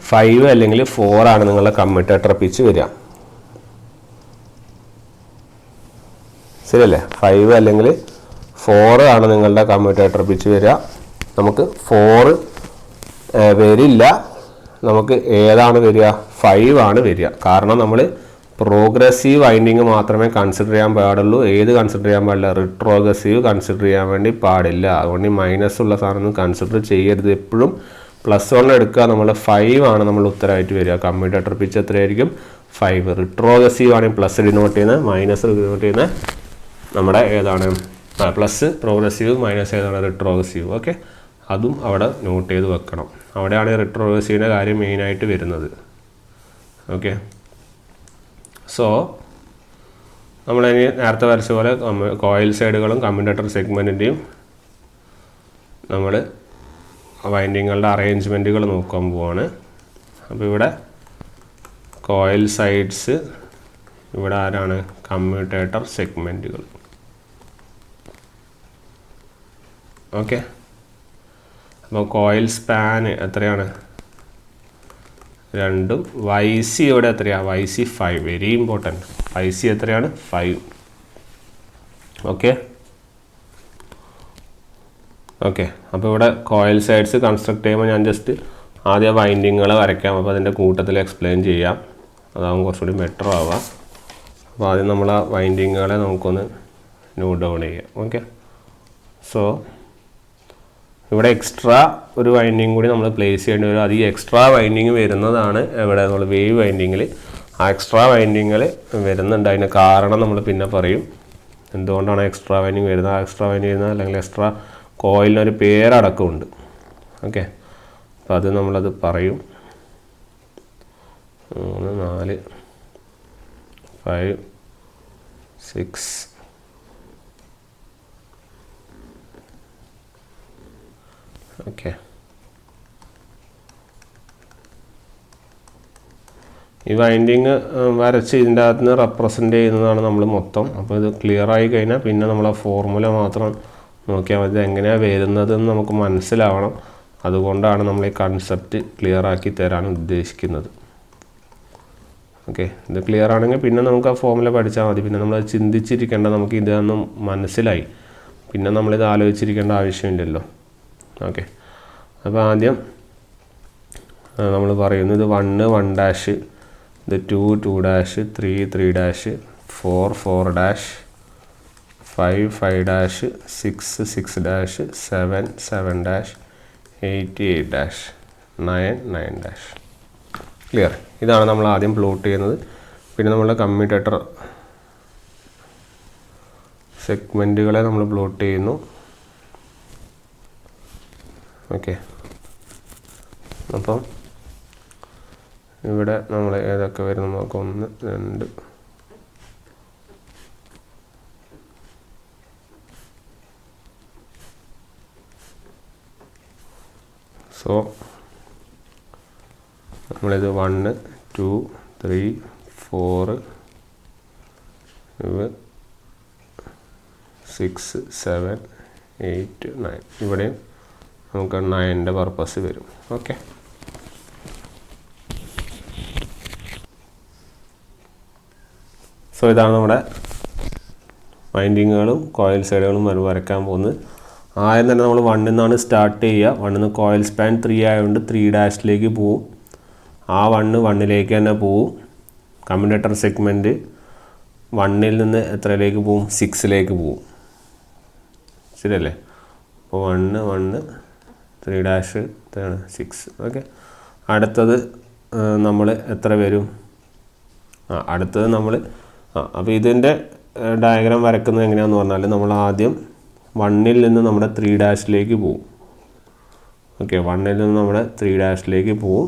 5 അല്ലെങ്കിൽ 4 ആണ് നിങ്ങളുടെ കമ്മ്യൂട്ടേറ്റർ പിച്ച് വരിക. ശരിയല്ലേ? 5 അല്ലെങ്കിൽ 4 ആണ് നിങ്ങളുടെ കമ്മ്യൂട്ടേറ്റർ പിച്ച് വരിക. നമുക്ക് 4 വരില്ല, നമുക്ക് ഏതാണ് വരിക? 5 ആണ് വരിക. കാരണം നമ്മൾ പ്രോഗ്രസീവ് വൈൻഡിങ് മാത്രമേ കൺസിഡർ ചെയ്യാൻ പാടുള്ളൂ. ഏത് കൺസിഡർ ചെയ്യാൻ പാടില്ല? റിട്രോഗ്രസീവ് കൺസിഡർ ചെയ്യാൻ വേണ്ടി പാടില്ല. അതുകൊണ്ട് മൈനസ് ഉള്ള സാധനം കൺസിഡർ ചെയ്യരുത്. എപ്പോഴും +1 എടുക്കുക. നമ്മൾ 5 ആണ് നമ്മൾ ഉത്തരമായിട്ട് വരിക. കമ്മ്യൂട്ടേറ്റർ പിച്ച് എത്രയായിരിക്കും? 5. റിട്രോഗ്രസീവ് ആണെങ്കിൽ പ്ലസ് ഡിനോട്ട് ചെയ്യുന്നത്, മൈനസ് ഡിനോട്ട് ചെയ്യുന്നത് നമ്മുടെ ഏതാണ്? പ്ലസ് പ്രോഗ്രസീവ്, മൈനസ് ഏതാണ്? റിട്രോഗ്രസീവ്. ഓക്കെ, അതും അവിടെ നോട്ട് ചെയ്ത് വെക്കണം. അവിടെയാണ് റിട്രോഗ്രസീവിൻ്റെ കാര്യം മെയിനായിട്ട് വരുന്നത്. ഓക്കെ, സോ നമ്മളിനി നേരത്തെ വരച്ച പോലെ കോയിൽ സൈഡുകളും കമ്മ്യൂട്ടേറ്റർ സെഗ്മെൻറ്റിൻ്റെയും നമ്മൾ വൈൻഡിങ്ങുകളുടെ അറേഞ്ച്മെൻറ്റുകൾ നോക്കാൻ പോവാണ്. അപ്പോൾ ഇവിടെ കോയിൽ സൈഡ്സ്, ഇവിടെ ആരാണ്? കമ്മ്യൂട്ടേറ്റർ സെഗ്മെൻറ്റുകൾ. ഓക്കെ, അപ്പോൾ കോയിൽ സ്പാൻ എത്രയാണ്? 2. YC ഇവിടെ എത്രയാണ്? YC 5. Very important. YC എത്രയാണ്? 5. ഓക്കെ ഓക്കെ അപ്പോൾ ഇവിടെ കോയിൽ സൈഡ്സ് കൺസ്ട്രക്ട് ചെയ്യുമ്പോൾ ഞാൻ ജസ്റ്റ് ആദ്യം വൈൻഡിങ്ങുകൾ വരയ്ക്കാം. അപ്പോൾ അതിൻ്റെ കൂട്ടത്തിൽ എക്സ്പ്ലെയിൻ ചെയ്യാം, അതാവും കുറച്ചുകൂടി ബെറ്റർ ആവുക. അപ്പോൾ ആദ്യം നമ്മൾ ആ വൈൻഡിങ്ങുകളെ നമുക്കൊന്ന് നോട്ട് ഡൗൺ ചെയ്യാം. ഓക്കെ, സോ ഇവിടെ എക്സ്ട്രാ ഒരു വൈൻഡിങ് കൂടി നമ്മൾ പ്ലേസ് ചെയ്യേണ്ടി വരും. അത് ഈ എക്സ്ട്രാ വൈൻഡിങ് വരുന്നതാണ് ഇവിടെ നമ്മൾ വേവ് വൈൻഡിങ്ങിൽ. ആ എക്സ്ട്രാ വൈൻഡിങ്ങിൽ വരുന്നുണ്ട്. അതിന് കാരണം നമ്മൾ പിന്നെ പറയും എന്തുകൊണ്ടാണ് എക്സ്ട്രാ വൈൻഡിങ് വരുന്നത്. ആ എക്സ്ട്രാ വൈൻഡിങ് വരുന്നത് അല്ലെങ്കിൽ എക്സ്ട്രാ കോയിലിനൊരു പേരടക്കമുണ്ട്. ഓക്കെ, അപ്പോൾ അത് നമ്മളത് പറയും. 3, 4, 5, 6. ഓക്കെ, ഈ വൈൻഡിങ് വരച്ച് ഇതിൻ്റെ അകത്ത് നിന്ന് റെപ്രസെൻ്റ് ചെയ്യുന്നതാണ് നമ്മൾ മൊത്തം. അപ്പോൾ ഇത് ക്ലിയർ ആയി കഴിഞ്ഞാൽ പിന്നെ നമ്മൾ ആ ഫോർമുല മാത്രം നോക്കിയാൽ മതി. എങ്ങനെയാണ് വരുന്നതെന്ന് നമുക്ക് മനസ്സിലാവണം. അതുകൊണ്ടാണ് നമ്മൾ ഈ കൺസെപ്റ്റ് ക്ലിയർ ആക്കി തരാൻ ഉദ്ദേശിക്കുന്നത്. ഓക്കെ, ഇത് ക്ലിയർ ആണെങ്കിൽ പിന്നെ നമുക്ക് ആ ഫോർമുല പഠിച്ചാൽ മതി. പിന്നെ നമ്മൾ ചിന്തിച്ചിരിക്കേണ്ട, നമുക്ക് ഇതൊന്നും മനസ്സിലായി, പിന്നെ നമ്മളിത് ആലോചിച്ചിരിക്കേണ്ട ആവശ്യമില്ലല്ലോ. ഓക്കെ, അപ്പോൾ ആദ്യം നമ്മൾ പറയുന്നു ഇത് 1, 1', ഇത് 2, 2', 3, 3', 4, 4', 5, 5', 6, 6', 7, 7', 8, 8', 9, 9'. ക്ലിയർ? ഇതാണ് നമ്മൾ ആദ്യം പ്ലോട്ട് ചെയ്യുന്നത്. പിന്നെ നമ്മളുടെ കമ്മ്യൂട്ടേറ്റർ സെഗ്മെൻറ്റുകളെ നമ്മൾ പ്ലോട്ട് ചെയ്യുന്നു. ഓക്കെ, അപ്പം ഇവിടെ നമ്മൾ ഏതൊക്കെ വരുന്നു നോക്കാം. 1, 2. സോ നമ്മളിത് 1, 2, 3, 4, 6, 7, 8, 9. ഇവിടെയും നമുക്ക് 9ൻ്റെ പർപ്പസ് വരും. ഓക്കെ, സോ ഇതാണ് നമ്മുടെ വൈൻഡിങ്ങുകളും കോയിൽ സൈഡുകളും വരയ്ക്കാൻ പോകുന്നത്. ആദ്യം തന്നെ നമ്മൾ 1 നിന്നാണ് സ്റ്റാർട്ട് ചെയ്യുക. 1 നിന്ന് കോയിൽ സ്പാൻ 3 ആയതുകൊണ്ട് 3' പോവും. ആ 1 തന്നെ പോവും. കമ്മ്യൂട്ടേറ്റർ സെഗ്മെൻറ്റ് 1 നിന്ന് എത്രയിലേക്ക് പോവും? 6 പോവും. ശരിയല്ലേ? അപ്പോൾ 1, 1, 3' 6. ഓക്കെ, അടുത്തത് നമ്മൾ എത്ര വരും? അടുത്തത് നമ്മൾ അപ്പോൾ ഇതിൻ്റെ ഡയഗ്രാം വരക്കുന്നത് എങ്ങനെയാണെന്ന് പറഞ്ഞാൽ നമ്മൾ ആദ്യം 1 നിന്ന് നമ്മുടെ 3' പോവും. ഓക്കെ, 1 നിന്ന് നമ്മുടെ 3' പോവും.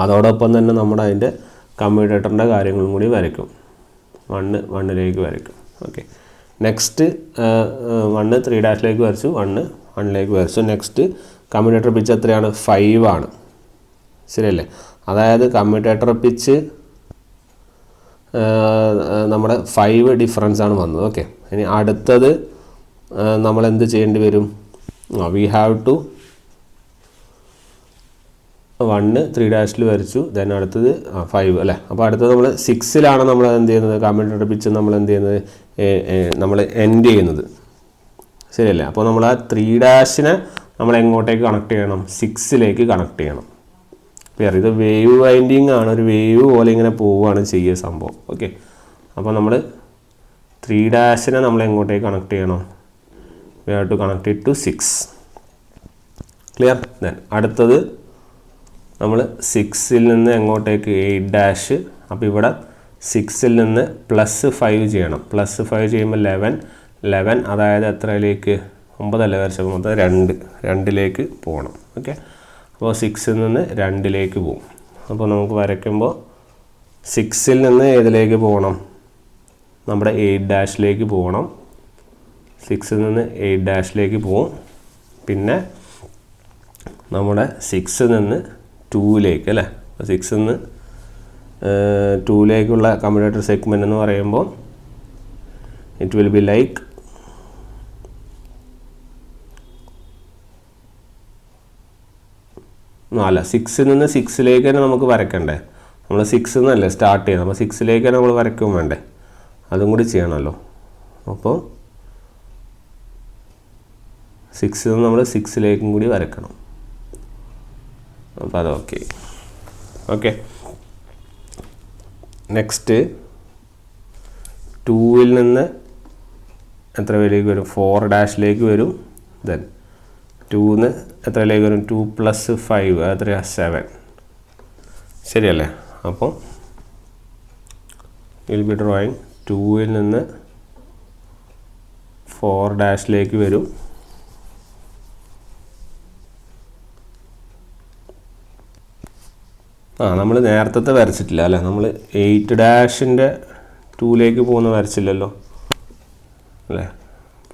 അതോടൊപ്പം തന്നെ നമ്മുടെ അതിൻ്റെ കമ്മ്യൂട്ടേറ്ററിൻ്റെ കാര്യങ്ങളും കൂടി വരയ്ക്കും. 1 വരയ്ക്കും. ഓക്കെ, നെക്സ്റ്റ് 1 3' വരച്ചു, 1 വരച്ചു. നെക്സ്റ്റ് കമ്മ്യൂട്ടേറ്റർ പിച്ച് എത്രയാണ്? 5 ആണ്. ശരിയല്ലേ? അതായത് കമ്മ്യൂട്ടേറ്റർ പിച്ച് നമ്മുടെ 5 ഡിഫറൻസ് ആണ് വന്നത്. ഓക്കെ, ഇനി അടുത്തത് നമ്മൾ എന്ത് ചെയ്യേണ്ടി വരും? വി ഹാവ് ടു 1 3' വരച്ചു. ദെൻ അടുത്തത് 5 അല്ലേ. അപ്പോൾ അടുത്തത് നമ്മൾ 6ലാണ് നമ്മൾ എന്ത് ചെയ്യുന്നത്, കമ്മ്യൂട്ടേറ്റർ പിച്ച് നമ്മൾ എന്ത് ചെയ്യുന്നത്, നമ്മൾ എൻഡ് ചെയ്യുന്നത്. ശരിയല്ലേ. അപ്പോൾ നമ്മൾ ആ 3' നമ്മൾ എങ്ങോട്ടേക്ക് കണക്ട് ചെയ്യണം, 6ലേക്ക് കണക്ട് ചെയ്യണം. ക്ലിയർ. ഇത് വേവ് വൈൻഡിങ് ആണ്, ഒരു വേവ് പോലെ ഇങ്ങനെ പോവുകയാണ് ചെയ്യുക സംഭവം. ഓക്കെ. അപ്പോൾ നമ്മൾ 3' നമ്മൾ എങ്ങോട്ടേക്ക് കണക്ട് ചെയ്യണം, we have to connect it to 6. Clear. Then അടുത്തത് നമ്മൾ 6ൽ നിന്ന് എങ്ങോട്ടേക്ക് 8'. അപ്പോൾ ഇവിടെ 6ൽ നിന്ന് +5 ചെയ്യണം. +5 ചെയ്യുമ്പോൾ 11 അതായത് എത്രയിലേക്ക്, 9 അല്ലേ വരച്ചപ്പോൾ മൊത്തം 2ലേക്ക് പോകണം. ഓക്കെ. അപ്പോൾ 6ൽ നിന്ന് 2ലേക്ക് പോകും. അപ്പോൾ നമുക്ക് വരയ്ക്കുമ്പോൾ 6ൽ നിന്ന് ഏതിലേക്ക് പോകണം, നമ്മുടെ 8'ലേക്ക് പോകണം. 6ൽ നിന്ന് 8'ലേക്ക് പോകും. പിന്നെ നമ്മുടെ 6ൽ നിന്ന് 2ലേക്ക് അല്ലേ. 6ൽ നിന്ന് 2ലേക്കുള്ള കമ്മ്യൂട്ടേറ്റർ സെഗ്മെൻറ്റ് എന്ന് പറയുമ്പോൾ ഇറ്റ് വിൽ ബി ലൈക്ക് അല്ല 6ൽ നിന്ന് 6ലേക്ക് തന്നെ നമുക്ക് വരയ്ക്കണ്ടേ. നമ്മൾ 6ൽ നിന്നല്ലേ സ്റ്റാർട്ട് ചെയ്യുന്നത്. അപ്പോൾ 6ലേക്ക് തന്നെ നമ്മൾ വരയ്ക്കും വേണ്ടേ, അതും കൂടി ചെയ്യണമല്ലോ. അപ്പോൾ 6ൽ നിന്ന് നമ്മൾ 6ലേക്കും കൂടി വരയ്ക്കണം. അപ്പോൾ അത് ഓക്കെ. നെക്സ്റ്റ് 2ൽ നിന്ന് എത്ര പേരിലേക്ക് വരും, 4' വരും. ദെൻ 2ന്ന് എത്രയിലേക്ക് വരും, 2 + 5 എത്രയാ, 7. ശരിയല്ലേ. അപ്പോൾ വിൽ ബി ഡ്രോയിങ് 2ൽ നിന്ന് 4' വരും. നമ്മൾ നേരത്തെ വരച്ചിട്ടില്ല അല്ലേ, നമ്മൾ 8' 2ലേക്ക് പോകുന്ന വരച്ചില്ലല്ലോ അല്ലേ,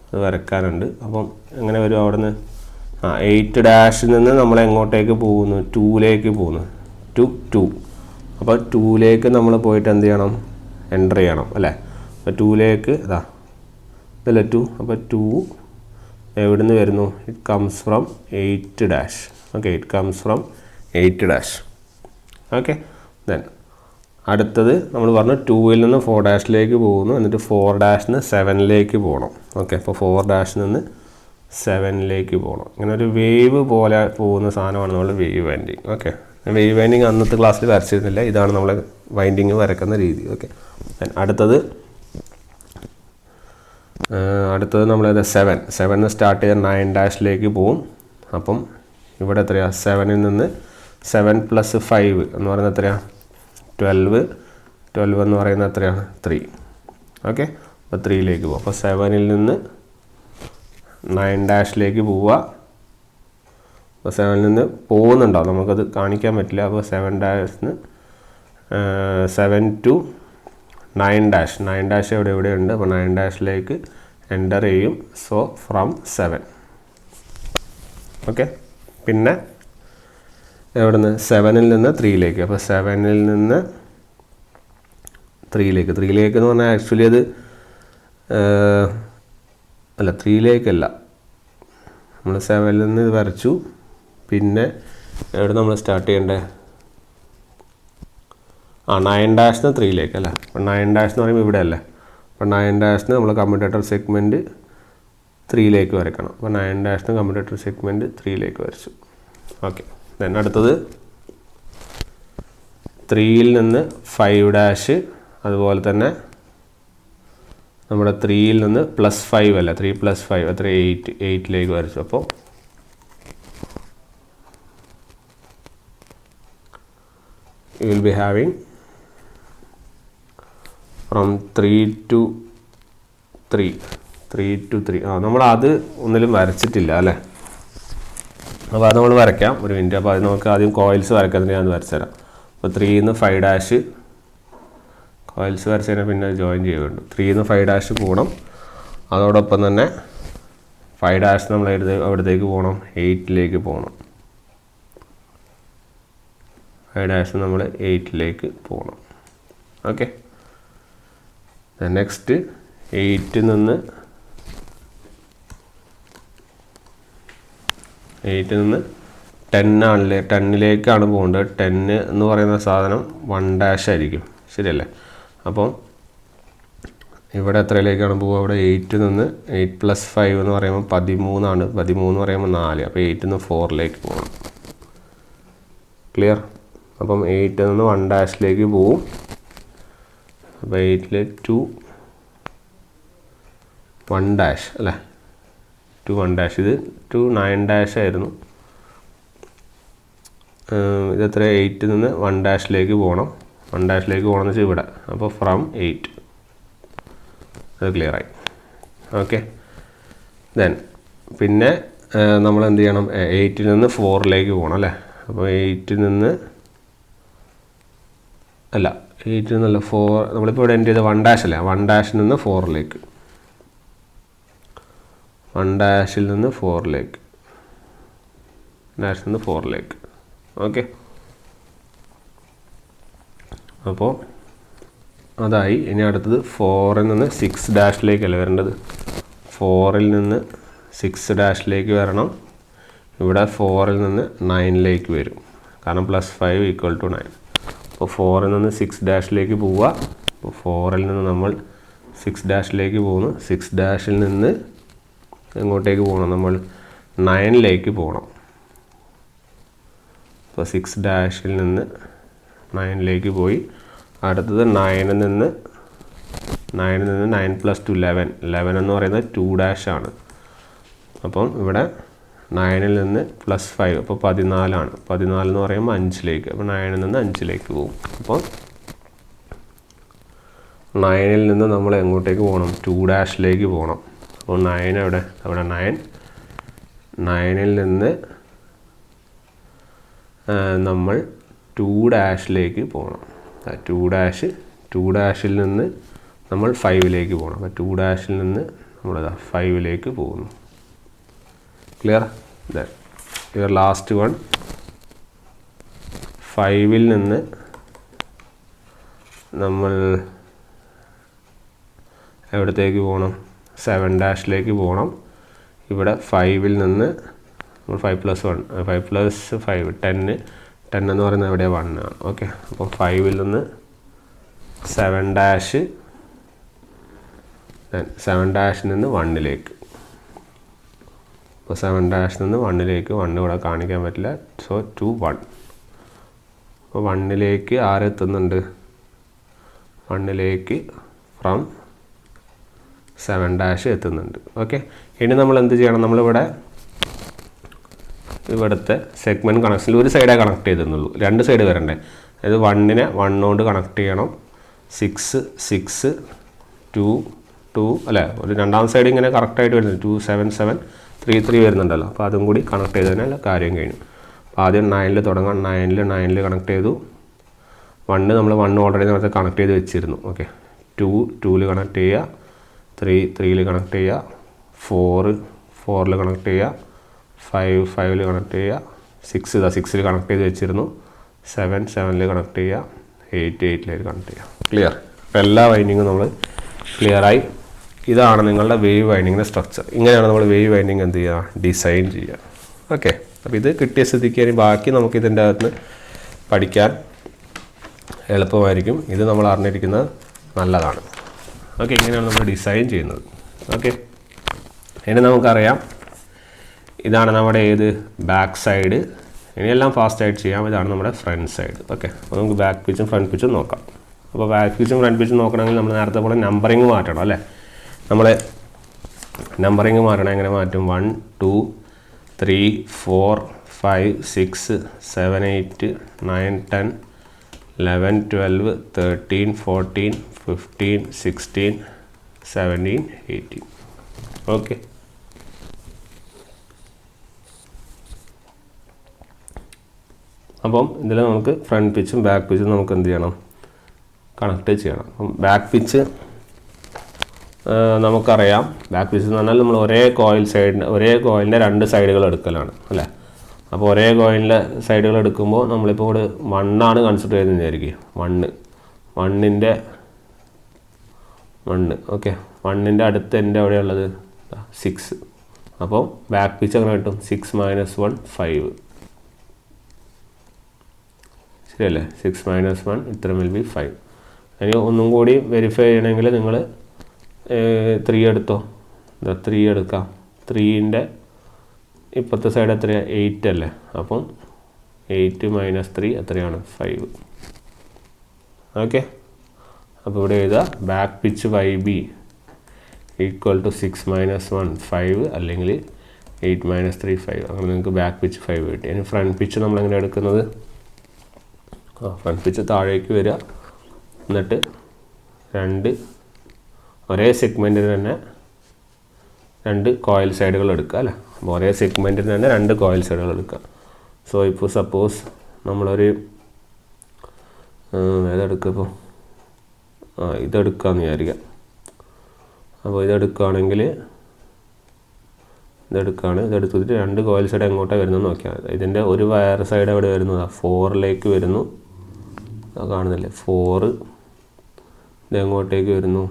അത് വരക്കാനുണ്ട്. അപ്പം എങ്ങനെ വരും, അവിടെ നിന്ന് 8' നിന്ന് നമ്മൾ എങ്ങോട്ടേക്ക് പോകുന്നു, 2ലേക്ക് പോകുന്നു, 2. അപ്പോൾ 2ലേക്ക് നമ്മൾ പോയിട്ട് എന്ത് ചെയ്യണം, എൻ്റർ ചെയ്യണം അല്ലേ. അപ്പോൾ 2ലേക്ക് ഇതല്ലേ 2. അപ്പോൾ 2 എവിടെ നിന്ന് വരുന്നു, it comes from 8'. Okay, it comes from 8'. Okay. Then അടുത്തത് നമ്മൾ പറഞ്ഞു 2ൽ നിന്ന് 4' പോകുന്നു, എന്നിട്ട് 4' നിന്ന് 7ലേക്ക് പോകണം. ഓക്കെ. അപ്പോൾ 4' നിന്ന് 7ലേക്ക് പോകണം. ഇങ്ങനെ ഒരു വേവ് പോലെ പോകുന്ന സാധനമാണ് നമ്മൾ wave winding. Okay. Wave winding അന്നത്തെ ക്ലാസ്സിൽ വരച്ചിരുന്നില്ല, ഇതാണ് നമ്മൾ വൈൻഡിങ് വരക്കുന്ന രീതി. ഓക്കെ. അടുത്തത് നമ്മൾ 7 സ്റ്റാർട്ട് ചെയ്ത 9' പോകും. അപ്പം ഇവിടെ എത്രയാണ്, 7ൽ നിന്ന് 7 + 5 എന്ന് പറയുന്നത് എത്രയാണ്, 12 എന്ന് പറയുന്നത് എത്രയാണ്, 3. ഓക്കെ. അപ്പോൾ 3ലേക്ക് പോകും. അപ്പോൾ 7ൽ നിന്ന് 9' പോവുക. അപ്പോൾ 7ൽ നിന്ന് പോകുന്നുണ്ടാവും, നമുക്കത് കാണിക്കാൻ പറ്റില്ല. അപ്പോൾ 7' 7 to 9' എവിടെയുണ്ട്. അപ്പോൾ 9'ലേക്ക് എൻ്റർ ചെയ്യും. So from 7. ഓക്കെ. പിന്നെ എവിടെ നിന്ന്, 7ൽ നിന്ന് 3ലേക്ക്. അപ്പോൾ 7ൽ നിന്ന് 3ലേക്ക് എന്ന് പറഞ്ഞാൽ ആക്ച്വലി അത് അല്ല, 3ലേക്കല്ല, നമ്മൾ 7ൽ നിന്ന് ഇത് വരച്ചു. പിന്നെ എവിടെ നമ്മൾ സ്റ്റാർട്ട് ചെയ്യണ്ടേ, 9' 3ലേക്ക് അല്ലേ. അപ്പോൾ 9' എന്ന് പറയുമ്പോൾ ഇവിടെ അല്ലേ. അപ്പോൾ 9' നമ്മൾ കമ്മ്യൂട്ടേറ്റർ സെഗ്മെൻറ്റ് 3ലേക്ക് വരയ്ക്കണം. അപ്പോൾ 9' കമ്മ്യൂട്ടേറ്റർ സെഗ്മെൻറ്റ് 3ലേക്ക് വരച്ചു. ഓക്കെ. ദെൻ അടുത്തത് 3ൽ നിന്ന് 5' അതുപോലെ തന്നെ നമ്മുടെ 3ൽ നിന്ന് +5 അല്ല, 3 + 5 എത്ര, 8ലേക്ക് വരച്ചു. അപ്പോൾ you will be having from 3 to 3 നമ്മൾ അത് ഒന്നിലും വരച്ചിട്ടില്ല അല്ലേ. അപ്പോൾ അത് നമ്മൾ വരയ്ക്കാം, ഒരു മിനിറ്റ്. അപ്പോൾ അത് നമുക്ക് ആദ്യം കോയിൽസ് വരയ്ക്കുന്നത് ഞാൻ വരച്ചുതരാം. അപ്പോൾ 3ൽ നിന്ന് 5' കോയിൽസ് വരച്ചതിനെ പിന്നെ ജോയിൻ ചെയ്യുന്നുണ്ട്. 3ൽ നിന്ന് 5' പോകണം. അതോടൊപ്പം തന്നെ 5' നമ്മൾ എവിടത്തേക്ക് പോകണം, 8ലേക്ക് പോകണം. 5' നമ്മൾ 8ലേക്ക് പോകണം. ഓക്കെ. നെക്സ്റ്റ് 8ൽ നിന്ന് 10 10 ആണല്ലേ, 10ലേക്കാണ് പോകേണ്ടത്. 10 എന്ന് പറയുന്ന സാധനം 1' ആയിരിക്കും, ശരിയല്ലേ? അപ്പം ഇവിടെ എത്രയിലേക്കാണ് പോവുക? ഇവിടെ 8 നിന്ന് 8 + 5 എന്ന് പറയുമ്പോൾ 13 13 പറയുമ്പോൾ 4. അപ്പോൾ 8 നിന്ന് 4ലേക്ക് പോകണം. ക്ലിയർ? അപ്പം 8 നിന്ന് 1' പോവും. അപ്പോൾ 8 to 1' അല്ലേ, to 1'. ഇത് to 9' ആയിരുന്നു. ഇതെത്ര? 8 നിന്ന് 1' പോകണം. 1' പോകണമെന്ന് വെച്ചാൽ ഇവിടെ. അപ്പോൾ ഫ്രം 8. അത് ക്ലിയറായി. ഓക്കെ. ദെൻ പിന്നെ നമ്മൾ എന്ത് ചെയ്യണം? 8 നിന്ന് 4ലേക്ക് പോകണം അല്ലേ. അപ്പോൾ 8 നിന്ന് 4, നമ്മളിപ്പോൾ ഇവിടെ എൻ്റെ ചെയ്ത് 1' അല്ലേ, 1' നിന്ന് 4ലേക്ക്, 1' നിന്ന് 4ലേക്ക്, 1' നിന്ന് 4ലേക്ക്. ഓക്കെ. അപ്പോൾ അതായി. ഇനി അടുത്തത് 4ൽ നിന്ന് 6' വരേണ്ടത്. 4ൽ നിന്ന് 6' വരണം. ഇവിടെ 4ൽ നിന്ന് 9ലേക്ക് വരും, കാരണം +5 = 9. അപ്പോൾ 4ൽ നിന്ന് 6' പോവുക. അപ്പോൾ 4ൽ നിന്ന് നമ്മൾ 6' പോകുന്നു. 6' നിന്ന് എങ്ങോട്ടേക്ക് പോകണം? നമ്മൾ 9ലേക്ക് പോകണം. അപ്പോൾ 6' നിന്ന് 9ലേക്ക് പോയി. അടുത്തത് 9ൽ നിന്ന് 9 + 2 11. 11 എന്ന് പറയുന്നത് 2' ആണ്. അപ്പം ഇവിടെ 9ൽ നിന്ന് +5, അപ്പോൾ 14 ആണ്. 14 എന്ന് പറയുമ്പോൾ 5ലേക്ക്. അപ്പോൾ 9ൽ നിന്ന് 5ലേക്ക് പോകും. അപ്പോൾ 9ൽ നിന്ന് നമ്മൾ എങ്ങോട്ടേക്ക് പോകണം? 2' പോകണം. അപ്പോൾ 9 അവിടെ 9. 9ൽ നിന്ന് നമ്മൾ 2' പോകണം. 2'ൽ നിന്ന് നമ്മൾ 5ലേക്ക് പോകണം. അപ്പോൾ 2'ൽ നിന്ന് നമ്മൾ 5ലേക്ക് പോകുന്നു. ക്ലിയർ? Your last one. 5ൽ നിന്ന് നമ്മൾ എവിടത്തേക്ക് പോകണം? 7' പോകണം. ഇവിടെ 5ൽ നിന്ന് നമ്മൾ 5 + 1, 5 + 5 10. 10 എന്ന് പറയുന്നത് എവിടെയാണ്? 1 ആണ്. ഓക്കെ. അപ്പം 5ൽ നിന്ന് 7', 7' നിന്ന് 1ലേക്ക്. അപ്പോൾ 7' നിന്ന് 1ലേക്ക്, 1 ഇവിടെ കാണിക്കാൻ പറ്റില്ല. സോ 2 1. അപ്പോൾ 1ലേക്ക് ആരെത്തുന്നുണ്ട്? 1ലേക്ക് ഫ്രം 7' എത്തുന്നുണ്ട്. ഓക്കെ. ഇനി നമ്മൾ എന്ത് ചെയ്യണം? നമ്മളിവിടെ ഇവിടുത്തെ സെഗ്മെൻറ്റ് കണക്ഷനിൽ ഒരു സൈഡേ കണക്ട് ചെയ്തിരുന്നുള്ളൂ, 2 സൈഡ് വരണ്ടേ. അതായത് 1നെ 1 കൊണ്ട് കണക്ട് ചെയ്യണം. 6 6 2 2 അല്ലേ, ഒരു രണ്ടാമത്തെ സൈഡ് ഇങ്ങനെ കറക്റ്റായിട്ട് വരുന്നുണ്ട്. 2 7 7 3 3 വരുന്നുണ്ടല്ലോ. അപ്പോൾ അതും കൂടി കണക്ട് ചെയ്തതിനാൽ കാര്യം കഴിഞ്ഞു. അപ്പോൾ ആദ്യം 9ൽ തുടങ്ങാം. 9ൽ കണക്ട് ചെയ്തു. 1 നമ്മൾ 1 ഓൾറെഡി നേരത്തെ കണക്ട് ചെയ്ത് വെച്ചിരുന്നു. ഓക്കെ. 2 2ൽ കണക്ട് ചെയ്യുക. 3 3ൽ കണക്ട് ചെയ്യുക. 4 4ൽ കണക്ട് ചെയ്യുക. 5 5ൽ കണക്ട് ചെയ്യുക. 6 6ൽ കണക്ട് ചെയ്ത് വെച്ചിരുന്നു. 7 7ൽ കണക്ട് ചെയ്യുക. 8 8ലേക്ക് കണക്ട് ചെയ്യുക. ക്ലിയർ? അപ്പോൾ എല്ലാ വൈൻഡിങ്ങും നമ്മൾ ക്ലിയറായി. ഇതാണ് നിങ്ങളുടെ വേവ് വൈൻഡിങ്ങിൻ്റെ സ്ട്രക്ചർ. ഇങ്ങനെയാണ് നമ്മൾ വേവ് വൈൻഡിങ് എന്ത് ചെയ്യുക? ഡിസൈൻ ചെയ്യുക. ഓക്കെ. അപ്പോൾ ഇത് കിട്ടിയ സ്ഥിതിക്ക് ഇനി ബാക്കി നമുക്ക് ഇതിൻ്റെ അകത്ത് പഠിക്കാൻ എളുപ്പമായിരിക്കും. ഇത് നമ്മൾ അറിഞ്ഞിരിക്കുന്നത് നല്ലതാണ്. ഓക്കെ. ഇങ്ങനെയാണ് നമ്മൾ ഡിസൈൻ ചെയ്യുന്നത്. ഓക്കെ. ഇനി നമുക്കറിയാം ഇതാണ് നമ്മുടെ ഏത്? Back side. ഇനിയെല്ലാം ഫാസ്റ്റായിട്ട് ചെയ്യാം. ഇതാണ് നമ്മുടെ ഫ്രണ്ട് സൈഡ്. ഓക്കെ. അപ്പോൾ നമുക്ക് ബാക്ക് പിച്ചും ഫ്രണ്ട് പിച്ചും നോക്കാം. അപ്പോൾ ബാക്ക് പിച്ചും ഫ്രണ്ട് പിച്ചും നോക്കണമെങ്കിൽ നമ്മൾ നേരത്തെ പോലെ നമ്പറിങ് മാറ്റണം അല്ലേ. നമ്മൾ നമ്പറിങ് മാറ്റണം. എങ്ങനെ മാറ്റും? 1 2 3 4 5 6 7 8 9 10 11 12 13 14 15 16 17 18. ഓക്കെ. അപ്പം ഇതിൽ നമുക്ക് ഫ്രണ്ട് പിച്ചും ബാക്ക് പിച്ചും നമുക്ക് എന്ത് ചെയ്യണം? കണക്ട് ചെയ്യണം. അപ്പം ബാക്ക് പിച്ച് നമുക്കറിയാം. ബാക്ക് പിച്ച് എന്ന് പറഞ്ഞാൽ നമ്മൾ ഒരേ കോയിലിൻ്റെ 2 സൈഡുകൾ എടുക്കലാണ് അല്ലേ. അപ്പോൾ ഒരേ കോയിലിൻ്റെ സൈഡുകൾ എടുക്കുമ്പോൾ നമ്മളിപ്പോൾ ഇവിടെ 1 ആണ് കൺസിഡർ ചെയ്തെന്ന് വിചാരിക്കുക. 1 ഓക്കെ. 1ൻ്റെ അടുത്ത് എൻ്റെ എവിടെയുള്ളത്? 6. അപ്പോൾ ബാക്ക് പിച്ച് അങ്ങനെ കിട്ടും. 6 - 1 5. ശരിയല്ലേ? 6 - 1 ഇത്ര വിൽ ബി 5. ഇനി ഒന്നും കൂടി വെരിഫൈ ചെയ്യണമെങ്കിൽ നിങ്ങൾ 3 എടുത്തോ. 3 എടുക്കാം. 3ൻ്റെ ഇപ്പോഴത്തെ സൈഡ് എത്രയാണ്? 8 അല്ലേ? അപ്പം 8 - 3 എത്രയാണ്? 5. ഓക്കെ. അപ്പോൾ ഇവിടെ എഴുതുക back pitch YB equal to 6 - 1 5 അല്ലെങ്കിൽ 8 - 3 5. അങ്ങനെ നിങ്ങൾക്ക് ബാക്ക് പിച്ച് 5 കിട്ടി. ഇനി ഫ്രണ്ട് പിച്ച് നമ്മളെങ്ങനെ എടുക്കുന്നത്? ഫ്രണ്ട് പിച്ച് താഴേക്ക് വരിക, എന്നിട്ട് ഒരേ സെഗ്മെൻറ്റിൽ തന്നെ 2 കോയിൽ സൈഡുകൾ എടുക്കുക അല്ലേ? അപ്പോൾ ഒരേ സെഗ്മെൻറ്റിൽ തന്നെ 2 കോയിൽ സൈഡുകൾ എടുക്കുക. സോ ഇപ്പോൾ സപ്പോസ് നമ്മളൊരു ഏതെടുക്കുക? ഇപ്പോൾ ഇതെടുക്കാമെന്ന് വിചാരിക്കാം. അപ്പോൾ ഇതെടുക്കുകയാണെങ്കിൽ ഇതെടുത്തിട്ട് 2 കോയിൽ സൈഡ് എങ്ങോട്ടാണ് വരുന്നത് നോക്കിയാൽ മതി. ഇതിൻ്റെ ഒരു വയർ സൈഡ് എവിടെ വരുന്നത്? 4ലേക്ക് വരുന്നു. കാണുന്നില്ലേ? 4 ഇത് എങ്ങോട്ടേക്ക് വരുന്നു?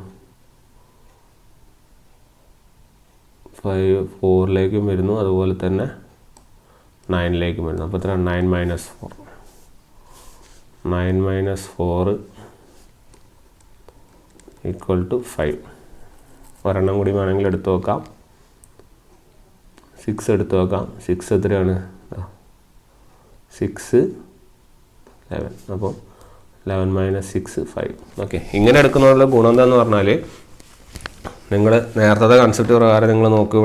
4ലേക്കും വരുന്നു, അതുപോലെ തന്നെ 9ലേക്കും വരുന്നു. അപ്പോൾ എത്ര? 9 - 4. 9 - 4 ഈക്വൽ ടു 5. ഒരെണ്ണം കൂടി വേണമെങ്കിൽ എടുത്തു നോക്കാം. 6 എടുത്തു നോക്കാം. 6 എത്രയാണ്? 6 11. അപ്പോൾ 11 - 6 5. ഓക്കെ. ഇങ്ങനെ എടുക്കുന്നതിനുള്ള ഗുണം എന്താണെന്ന് പറഞ്ഞാൽ, നിങ്ങൾ നേരത്തെ കൺസെപ്റ്റ് പ്രകാരം നിങ്ങൾ നോക്കും.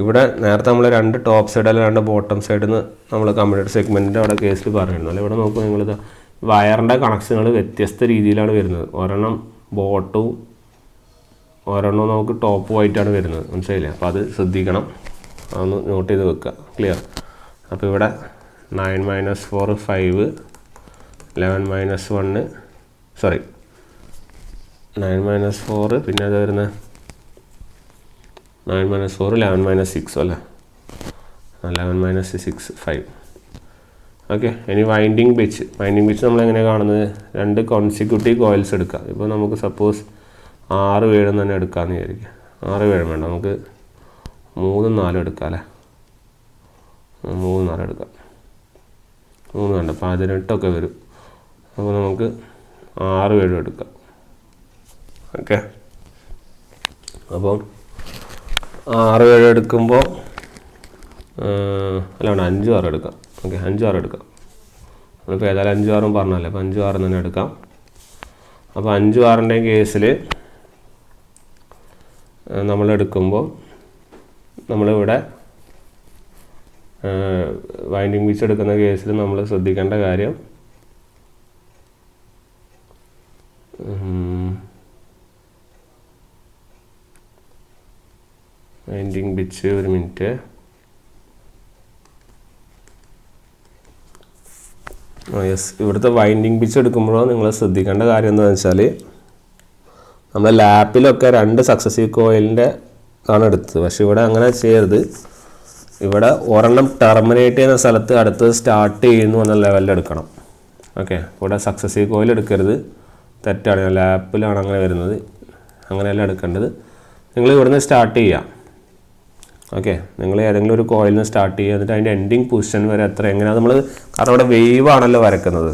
ഇവിടെ നേരത്തെ നമ്മൾ 2 ടോപ്പ് സൈഡ് അല്ലെങ്കിൽ 2 ബോട്ടം സൈഡിൽ നിന്ന് നമ്മൾ കമ്പ്യൂട്ടർ സെഗ്മെൻറ്റിൻ്റെ അവിടെ കേസിൽ പറഞ്ഞിരുന്നു അല്ലേ? ഇവിടെ നോക്കുക, നിങ്ങളിത് വയറിൻ്റെ കണക്ഷനുകൾ വ്യത്യസ്ത രീതിയിലാണ് വരുന്നത്. ഒരെണ്ണം ബോട്ടും ഒരെണ്ണം നമുക്ക് ടോപ്പും ആയിട്ടാണ് വരുന്നത്. മനസ്സിലായില്ലേ? അപ്പോൾ അത് ശ്രദ്ധിക്കണം. അതൊന്ന് നോട്ട് ചെയ്ത് വെക്കുക. ക്ലിയർ? അപ്പോൾ ഇവിടെ 9 - 4 5, 11 - 1 സോറി 9 - 4 പിന്നെ അത് വരുന്നത് 9 - 4 11 - 6 അല്ലേ? 11 - 6 5. ഓക്കെ. ഇനി വൈൻഡിങ് പിച്ച് നമ്മൾ എങ്ങനെയാണ് കാണുന്നത്? 2 കോൺസിക്യൂട്ടീവ് കോയിൽസ് എടുക്കാം. ഇപ്പോൾ നമുക്ക് സപ്പോസ് 6 7 തന്നെ എടുക്കാമെന്ന് വിചാരിക്കുക. 6 7 വേണ്ട, നമുക്ക് 3 4 എടുക്കാം അല്ലേ? 3 4 എടുക്കാം. 3 വേണ്ട, 18 വരും. അപ്പോൾ നമുക്ക് 6 7 എടുക്കാം. ഓക്കെ. അപ്പം 6 7 എടുക്കുമ്പോൾ അല്ല 5 6 എടുക്കാം. ഓക്കെ, 5 6 എടുക്കാം. നമ്മളിപ്പോൾ ഏതായാലും 5 6 പറഞ്ഞല്ലേ, അപ്പോൾ 5 6 തന്നെ എടുക്കാം. അപ്പോൾ 5 6ൻ്റെ കേസിൽ നമ്മളെടുക്കുമ്പോൾ നമ്മളിവിടെ വൈൻഡിങ് പിച്ച് എടുക്കുന്ന കേസിൽ നമ്മൾ ശ്രദ്ധിക്കേണ്ട കാര്യം വൈൻഡിങ് പിച്ച് ഒരു മിനിറ്റ്. യെസ്, ഇവിടുത്തെ വൈൻഡിങ് പിച്ച് എടുക്കുമ്പോഴോ നിങ്ങൾ ശ്രദ്ധിക്കേണ്ട കാര്യം എന്താണെന്ന് വെച്ചാൽ, നമ്മൾ ലാപ്പിലൊക്കെ 2 സക്സസീവ് കോയിലിൻ്റെ ആണ് എടുത്തത്. പക്ഷെ ഇവിടെ അങ്ങനെ ചെയ്യരുത്. ഇവിടെ ഒരെണ്ണം ടെർമിനേറ്റ് ചെയ്യുന്ന സ്ഥലത്ത് അടുത്തത് സ്റ്റാർട്ട് ചെയ്യുന്നു എന്ന ലെവലിൽ എടുക്കണം. ഓക്കെ. ഇവിടെ സക്സസീവ് കോയിൽ എടുക്കരുത്, തെറ്റാണ്. ലാപ്പിലാണ് അങ്ങനെ വരുന്നത്. അങ്ങനെയല്ല എടുക്കേണ്ടത്. നിങ്ങൾ ഇവിടുന്ന് സ്റ്റാർട്ട് ചെയ്യാം. ഓക്കെ, നിങ്ങൾ ഏതെങ്കിലും ഒരു കോയിലിൽ നിന്ന് സ്റ്റാർട്ട് ചെയ്യുക, എന്നിട്ട് അതിൻ്റെ എൻഡിങ് പൊസിഷൻ വരെ എത്ര എങ്ങനെയാണ് നമ്മൾ, കാരണം ഇവിടെ വേവ് ആണല്ലോ വരക്കുന്നത്.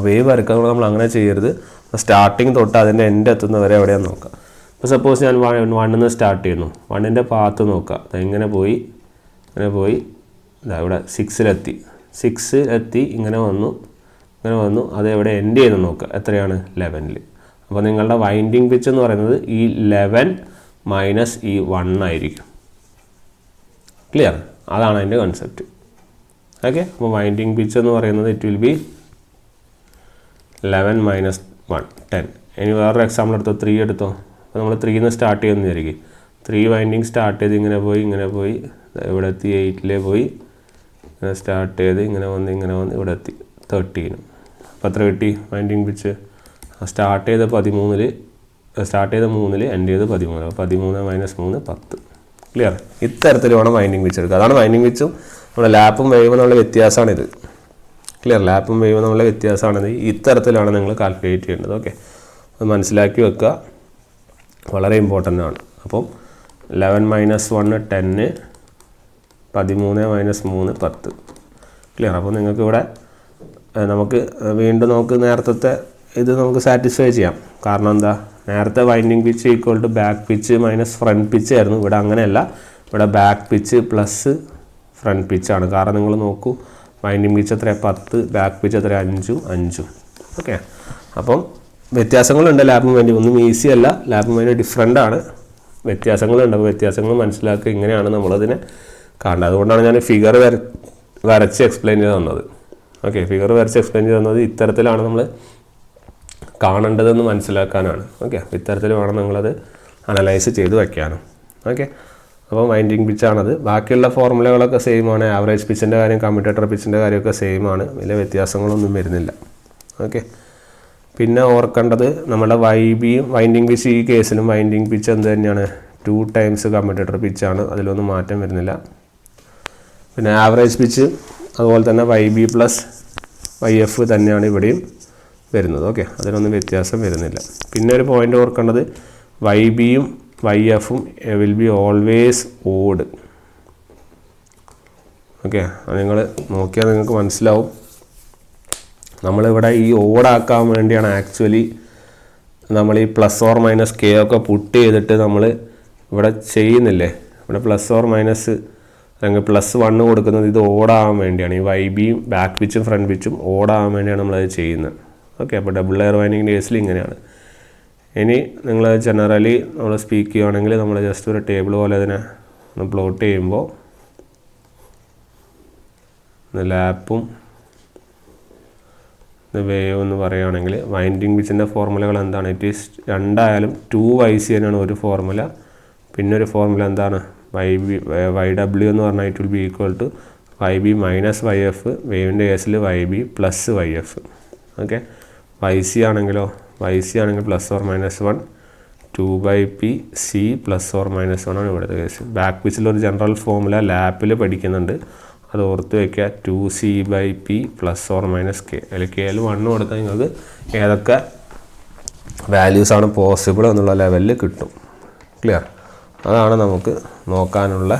വേവ് വരക്കുന്നത് നമ്മൾ അങ്ങനെ ചെയ്യരുത്. സ്റ്റാർട്ടിങ് തൊട്ട് അതിൻ്റെ എൻഡ് എത്തുന്നവരെ എവിടെയാണെന്ന് നോക്കാം. ഇപ്പോൾ സപ്പോസ് ഞാൻ 1 നിന്ന് സ്റ്റാർട്ട് ചെയ്യുന്നു. 1ൻ്റെ പാത്ത് നോക്കുക. ഇങ്ങനെ പോയി ഇതാ ഇവിടെ 6 ഇങ്ങനെ വന്നു അത് എവിടെ എൻഡ് ചെയ്യുന്നു നോക്കുക. എത്രയാണ്? 11. അപ്പോൾ നിങ്ങളുടെ വൈൻഡിങ് പിച്ച് എന്ന് പറയുന്നത് ഈ 11 മൈനസ് ഈ 1 ആയിരിക്കും. ക്ലിയർ? അതാണ് അതിൻ്റെ കൺസെപ്റ്റ്. ഓക്കെ. അപ്പോൾ വൈൻഡിങ് പിച്ച് എന്ന് പറയുന്നത് ഇറ്റ് വിൽ ബി 11 - 1 10. ഇനി വേറൊരു എക്സാമ്പിൾ എടുത്തോ. 3 എടുത്തോ. അപ്പോൾ നമ്മൾ 3 നിന്ന് സ്റ്റാർട്ട് ചെയ്യുമെന്ന് വിചാരിക്കും. 3 വൈൻഡിങ് സ്റ്റാർട്ട് ചെയ്ത് ഇങ്ങനെ പോയി ഇവിടെ എത്തി 8 പോയി ഇങ്ങനെ സ്റ്റാർട്ട് ചെയ്ത് ഇങ്ങനെ വന്ന് ഇവിടെ എത്തി 13. അപ്പോൾ എത്ര കിട്ടി വൈൻഡിങ് പിച്ച്? സ്റ്റാർട്ട് ചെയ്ത 3 എൻഡ് ചെയ്ത് 13. 13 - 3 10. ക്ലിയർ? ഇത്തരത്തിൽ വേണം വൈൻഡിങ് പിച്ച് എടുക്കുക. അതാണ് വൈൻഡിങ് പിച്ചും നമ്മുടെ ലാപ്പും വേവും എന്നുള്ള വ്യത്യാസമാണിത്. ക്ലിയർ? ലാപ്പും വേവും എന്നുള്ള വ്യത്യാസമാണിത്. ഇത്തരത്തിലാണ് നിങ്ങൾ കാൽക്കുലേറ്റ് ചെയ്യേണ്ടത്. ഓക്കെ, അത് മനസ്സിലാക്കി വെക്കുക, വളരെ ഇമ്പോർട്ടൻ്റ് ആണ്. അപ്പം 11 - 1 10, 13 - 3 10. ക്ലിയർ? അപ്പോൾ നിങ്ങൾക്ക് ഇവിടെ നമുക്ക് വീണ്ടും നേരത്തെ ഇത് നമുക്ക് സാറ്റിസ്ഫൈ ചെയ്യാം. കാരണം എന്താ, നേരത്തെ winding pitch equal to back pitch minus front pitch ആയിരുന്നു. ഇവിടെ അങ്ങനെയല്ല, ഇവിടെ ബാക്ക് പിച്ച് പ്ലസ് ഫ്രണ്ട് പിച്ചാണ്. കാരണം നിങ്ങൾ നോക്കൂ, വൈൻഡിങ് പിച്ച് എത്ര 10, ബാക്ക് പിച്ച് എത്ര 5. ഓക്കെ, അപ്പം വ്യത്യാസങ്ങളുണ്ട് ലാബും വൈൻഡിങ്. ഒന്നും ഈസി അല്ല, ലാബും വൈൻഡിങ് ഡിഫറെൻ്റ് ആണ്. വ്യത്യാസങ്ങളുണ്ട്. അപ്പോൾ വ്യത്യാസങ്ങൾ മനസ്സിലാക്കുക, ഇങ്ങനെയാണ് നമ്മളതിനെ കാണുന്നത്. അതുകൊണ്ടാണ് ഞാൻ ഫിഗർ വരച്ച് എക്സ്പ്ലെയിൻ ചെയ്ത് തന്നത്. ഓക്കെ, ഫിഗർ വരച്ച് എക്സ്പ്ലെയിൻ ചെയ്ത് തന്നത് ഇത്തരത്തിലാണ് നമ്മൾ കാണേണ്ടതെന്ന് മനസ്സിലാക്കാനാണ്. ഓക്കെ, ഇത്തരത്തിൽ വേണം നിങ്ങളത് അനലൈസ് ചെയ്ത് വയ്ക്കാനും. ഓക്കെ, അപ്പോൾ വൈൻഡിങ് പിച്ചാണത്. ബാക്കിയുള്ള ഫോർമുലകളൊക്കെ സെയിം ആണ്. ആവറേജ് പിച്ചിൻ്റെ കാര്യം, കമ്മ്യൂട്ടേറ്റർ പിച്ചിൻ്റെ കാര്യമൊക്കെ സെയിം ആണ്. വലിയ വ്യത്യാസങ്ങളൊന്നും വരുന്നില്ല. ഓക്കെ, പിന്നെ ഓർക്കേണ്ടത് നമ്മുടെ വൈൻഡിങ് പിച്ച്, ഈ കേസിലും വൈൻഡിങ് പിച്ച് എന്ത് തന്നെയാണ്, 2 ടൈംസ് കമ്മ്യൂട്ടേറ്റർ പിച്ചാണ്. അതിലൊന്നും മാറ്റം വരുന്നില്ല. പിന്നെ ആവറേജ് പിച്ച് അതുപോലെ തന്നെ YB പ്ലസ് YF തന്നെയാണ് ഇവിടെയും വരുന്നത്. ഓക്കെ, അതിനൊന്നും വ്യത്യാസം വരുന്നില്ല. പിന്നെ ഒരു പോയിൻ്റ് ഓർക്കേണ്ടത്, YBയും YFും will be always odd. Okay, അത് നിങ്ങൾ നോക്കിയാൽ നിങ്ങൾക്ക് മനസ്സിലാവും. നമ്മളിവിടെ ഈ ഓടാക്കാൻ വേണ്ടിയാണ് ആക്ച്വലി നമ്മൾ ഈ പ്ലസ് ഓർ മൈനസ് കെ ഒക്കെ പുട്ട് ചെയ്തിട്ട് നമ്മൾ ഇവിടെ ചെയ്യുന്നില്ലേ. ഇവിടെ പ്ലസ് ഓർ മൈനസ് അല്ലെങ്കിൽ +1 കൊടുക്കുന്നത് ഇത് ഓടാകാൻ വേണ്ടിയാണ്. ഈ YBയും ബാക്ക് പിച്ചും ഫ്രണ്ട് പിച്ചും ഓടാകാൻ വേണ്ടിയാണ് നമ്മളത് ചെയ്യുന്നത്. ഓക്കെ, അപ്പോൾ ഡബിൾ ലെയർ വൈൻഡിങ്ങിൻ്റെ കേസിൽ ഇങ്ങനെയാണ്. ഇനി നിങ്ങൾ ജനറലി നമ്മൾ സ്പീക്ക് ചെയ്യുകയാണെങ്കിൽ നമ്മൾ ജസ്റ്റ് ഒരു ടേബിൾ പോലെ അതിനെ ഒന്ന് പ്ലോട്ട് ചെയ്യുമ്പോൾ ലാപ്പും വേവ് എന്ന് പറയുകയാണെങ്കിൽ വൈൻഡിങ് പിച്ചിൻ്റെ ഫോർമുലകൾ എന്താണ്? ഇറ്റ് ഈസ് രണ്ടായാലും 2YC തന്നെയാണ് ഒരു ഫോർമുല. പിന്നെ ഒരു ഫോർമുല എന്താണ്? YW എന്ന് പറഞ്ഞാൽ it will be equal to YB minus YF, വേവിൻ്റെ കേസിൽ YB plus YF. Okay, YC ആണെങ്കിൽ +or-1 2/PC +or-1 ആണ് ഇവിടുത്തെ കേസ്. ബാക്ക് പിച്ചിലൊരു ജനറൽ ഫോർമുല ലാപ്പിൽ പഠിക്കുന്നുണ്ട്, അത് ഓർത്ത് വയ്ക്കുക. 2C/P +or-K. അതിൽ Kയിൽ 1 കൊടുത്താൽ നിങ്ങൾക്ക് ഏതൊക്കെ വാല്യൂസാണ് പോസിബിൾ എന്നുള്ള ലെവലിൽ കിട്ടും. ക്ലിയർ? അതാണ് നമുക്ക് നോക്കാനുള്ള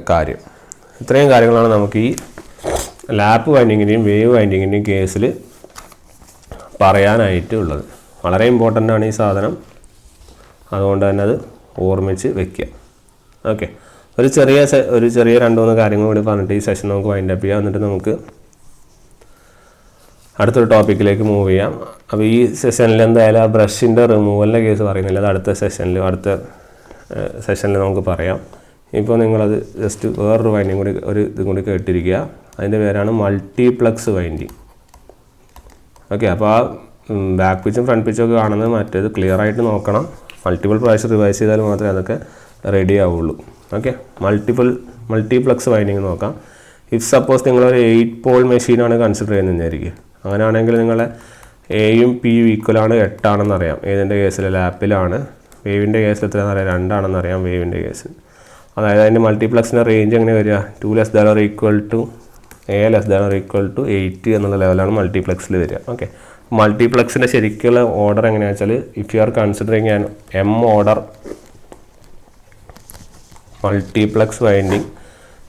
കാര്യം. ഇത്രയും കാര്യങ്ങളാണ് നമുക്ക് ഈ ലാപ്പ് വൈൻഡിങ്ങിൻ്റെയും വേവ് വൈൻഡിങ്ങിൻ്റെയും കേസിൽ പറയാനായിട്ടുള്ളത്. വളരെ ഇമ്പോർട്ടൻ്റ് ആണ് ഈ സാധനം, അതുകൊണ്ട് തന്നെ അത് ഓർമ്മിച്ച് വെക്കുക. ഓക്കെ, ഒരു ചെറിയ 2-3 കാര്യങ്ങൾ കൂടി പറഞ്ഞിട്ട് ഈ സെഷൻ നമുക്ക് വൈൻഡ് അപ്പ് ചെയ്യാം. എന്നിട്ട് നമുക്ക് അടുത്തൊരു ടോപ്പിക്കിലേക്ക് മൂവ് ചെയ്യാം. അപ്പോൾ ഈ സെഷനിൽ എന്തായാലും ആ ബ്രഷിൻ്റെ റിമൂവലിൻ്റെ കേസ് പറയുന്നില്ല, അത് അടുത്ത സെഷനിൽ നമുക്ക് പറയാം. ഇപ്പോൾ നിങ്ങളത് ജസ്റ്റ് വേറൊരു വൈൻഡിങ് കൂടി ഇതും കൂടി കേട്ടിരിക്കുക. അതിൻ്റെ പേരാണ് മൾട്ടിപ്ലക്സ് വൈൻഡിങ്. ഓക്കെ, അപ്പോൾ ആ ബാക്ക് പിച്ചും ഫ്രണ്ട് പിച്ചും ഒക്കെ കാണുന്നത് മറ്റേത് ക്ലിയർ ആയിട്ട് നോക്കണം. മൾട്ടിപ്പിൾ പ്രാവശ്യം റിവൈസ് ചെയ്താൽ മാത്രമേ അതൊക്കെ റെഡി ആവുള്ളൂ. ഓക്കെ, മൾട്ടിപ്ലക്സ് വൈൻഡിങ് നോക്കാം. ഇഫ് സപ്പോസ് നിങ്ങളൊരു 8 പോൾ മെഷീനാണ് കൺസിഡർ ചെയ്യുന്നതായിരിക്കും. അങ്ങനെയാണെങ്കിൽ നിങ്ങളെ Aയും Pയും ഈക്വലാണ് 8 ആണെന്നറിയാം. ഏതിൻ്റെ കേസിൽ? ലാപ്പിലാണ്. വേവിൻ്റെ കേസിൽ എത്രയാണെന്ന് അറിയാം? 2 ആണെന്നറിയാം വേവിൻ്റെ കേസിൽ. അതായത് അതിൻ്റെ മൾട്ടിപ്ലക്സിൻ്റെ റേഞ്ച് എങ്ങനെ വരിക? 2 ≤ A ≤ 8 എന്നുള്ള ലെവലാണ് മൾട്ടിപ്ലക്സിൽ വരിക. ഓക്കെ, മൾട്ടിപ്ലക്സിൻ്റെ ശരിക്കുള്ള ഓർഡർ എങ്ങനെയാണെന്ന് വെച്ചാൽ, if you are considering an M order multiplex winding,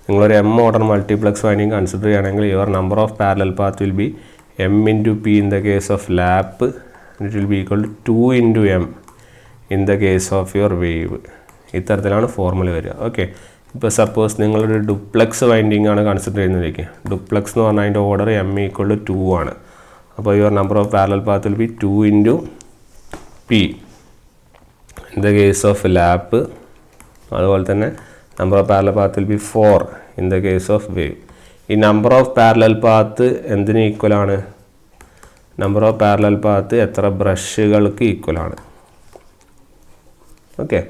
നിങ്ങളൊരു M order multiplex winding consider ചെയ്യുകയാണെങ്കിൽ your number of parallel path will be M × P in the case of lap, it will be equal to 2 × M in the case of your wave. ഇത്തരത്തിലാണ് formula വരിക. Okay, ഇപ്പോൾ suppose നിങ്ങളൊരു duplex winding ആണ് consider ചെയ്യുന്നതിലേക്ക്. Duplex എന്ന് പറഞ്ഞാൽ അതിൻ്റെ order M = 2 ആണ്. അപ്പോൾ your number of parallel path will be 2 × P in the case of lap. അതുപോലെ തന്നെ number of parallel path will B 4 in the case of wave. ഈ നമ്പർ ഓഫ് പാരലൽ പാത്ത് എന്തിന് ഈക്വലാണ്? നമ്പർ ഓഫ് പാരലൽ പാത്ത് എത്ര ബ്രഷുകൾക്ക് ഈക്വലാണ്. Okay,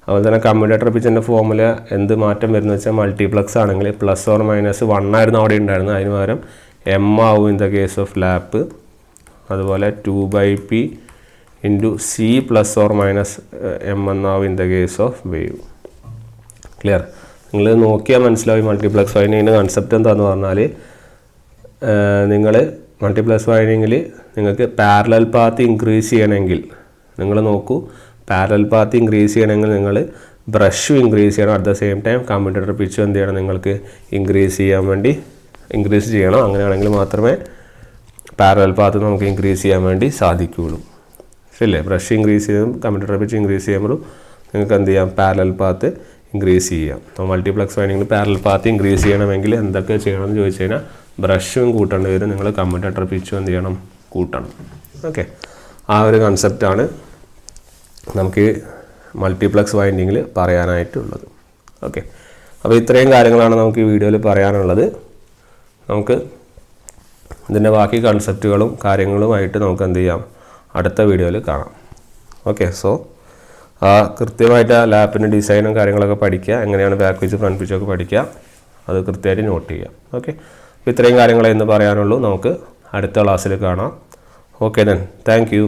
അതുപോലെ തന്നെ commutator പിച്ചിൻ്റെ formula എന്ത് മാറ്റം വരുന്നത് വെച്ചാൽ, മൾട്ടിപ്ലക്സ് ആണെങ്കിൽ +or-1 ആയിരുന്നു അവിടെ ഉണ്ടായിരുന്നത്, അതിന് പകരം M ആവും in the case of lap. അതുപോലെ 2/P × C +or-M എന്നാവും in the case of wave. Clear? നിങ്ങൾ നോക്കിയാൽ മനസ്സിലാവും മൾട്ടിപ്ലക്സ് വൈൻഡിങ്ങിൻ്റെ കൺസെപ്റ്റ് എന്താണെന്ന് പറഞ്ഞാൽ, നിങ്ങൾ മൾട്ടിപ്ലക്സ് വൈൻഡിങ്ങിൽ നിങ്ങൾക്ക് പാരലൽ പാത്ത് ഇൻക്രീസ് ചെയ്യണമെങ്കിൽ നിങ്ങൾ നോക്കൂ, പാരലൽ പാത്ത് ഇൻക്രീസ് ചെയ്യണമെങ്കിൽ നിങ്ങൾ ബ്രഷും ഇൻക്രീസ് ചെയ്യണം. At the same time commutator പിച്ചും എന്ത് ചെയ്യണം? നിങ്ങൾക്ക് ഇൻക്രീസ് ചെയ്യാൻ വേണ്ടി ഇൻക്രീസ് ചെയ്യണം. അങ്ങനെയാണെങ്കിൽ മാത്രമേ പാരലൽ പാത്ത് നമുക്ക് ഇൻക്രീസ് ചെയ്യാൻ വേണ്ടി സാധിക്കുകയുള്ളൂ. ശരിയല്ലേ? ബ്രഷ് ഇൻക്രീസ് ചെയ്തും കമ്മ്യൂട്ടർ പിച്ച് ഇൻക്രീസ് ചെയ്യുമ്പോഴും നിങ്ങൾക്ക് എന്ത് ചെയ്യാം? പാരലൽ പാത്ത് ഇൻക്രീസ് ചെയ്യാം. അപ്പോൾ മൾട്ടിപ്ലക്സ് വൈൻഡിങ്ങിൽ പാരലൽ പാത്ത് ഇൻക്രീസ് ചെയ്യണമെങ്കിൽ എന്തൊക്കെ ചെയ്യണം എന്ന് ചോദിച്ചു കഴിഞ്ഞാൽ ബ്രഷും കൂട്ടേണ്ടി വരും, നിങ്ങൾ കമ്മ്യൂട്ടർ പിച്ചും എന്ത് ചെയ്യണം? കൂട്ടണം. ഓക്കെ, ആ ഒരു കൺസെപ്റ്റാണ് നമുക്ക് മൾട്ടിപ്ലക്സ് വൈൻഡിങ്ങിൽ പറയാനായിട്ടുള്ളത്. ഓക്കെ, അപ്പോൾ ഇത്രയും കാര്യങ്ങളാണ് നമുക്ക് ഈ വീഡിയോയിൽ പറയാനുള്ളത്. നമുക്ക് ഇതിൻ്റെ ബാക്കി കൺസെപ്റ്റുകളും കാര്യങ്ങളുമായിട്ട് നമുക്ക് എന്ത് ചെയ്യാം? അടുത്ത വീഡിയോയിൽ കാണാം. ഓക്കെ, സോ കൃത്യമായിട്ട് ആ ലാപ്പിൻ്റെ ഡിസൈനും കാര്യങ്ങളൊക്കെ പഠിക്കുക, എങ്ങനെയാണ് ബാക്ക് പിച്ച് ഫ്രണ്ട് പിച്ചൊക്കെ പഠിക്കുക, അത് കൃത്യമായിട്ട് നോട്ട് ചെയ്യുക. ഓക്കെ, അപ്പോൾ ഇത്രയും കാര്യങ്ങളെ ഇന്ന് പറയാനുള്ളൂ. നമുക്ക് അടുത്ത ക്ലാസ്സിൽ കാണാം. Okay then, thank you.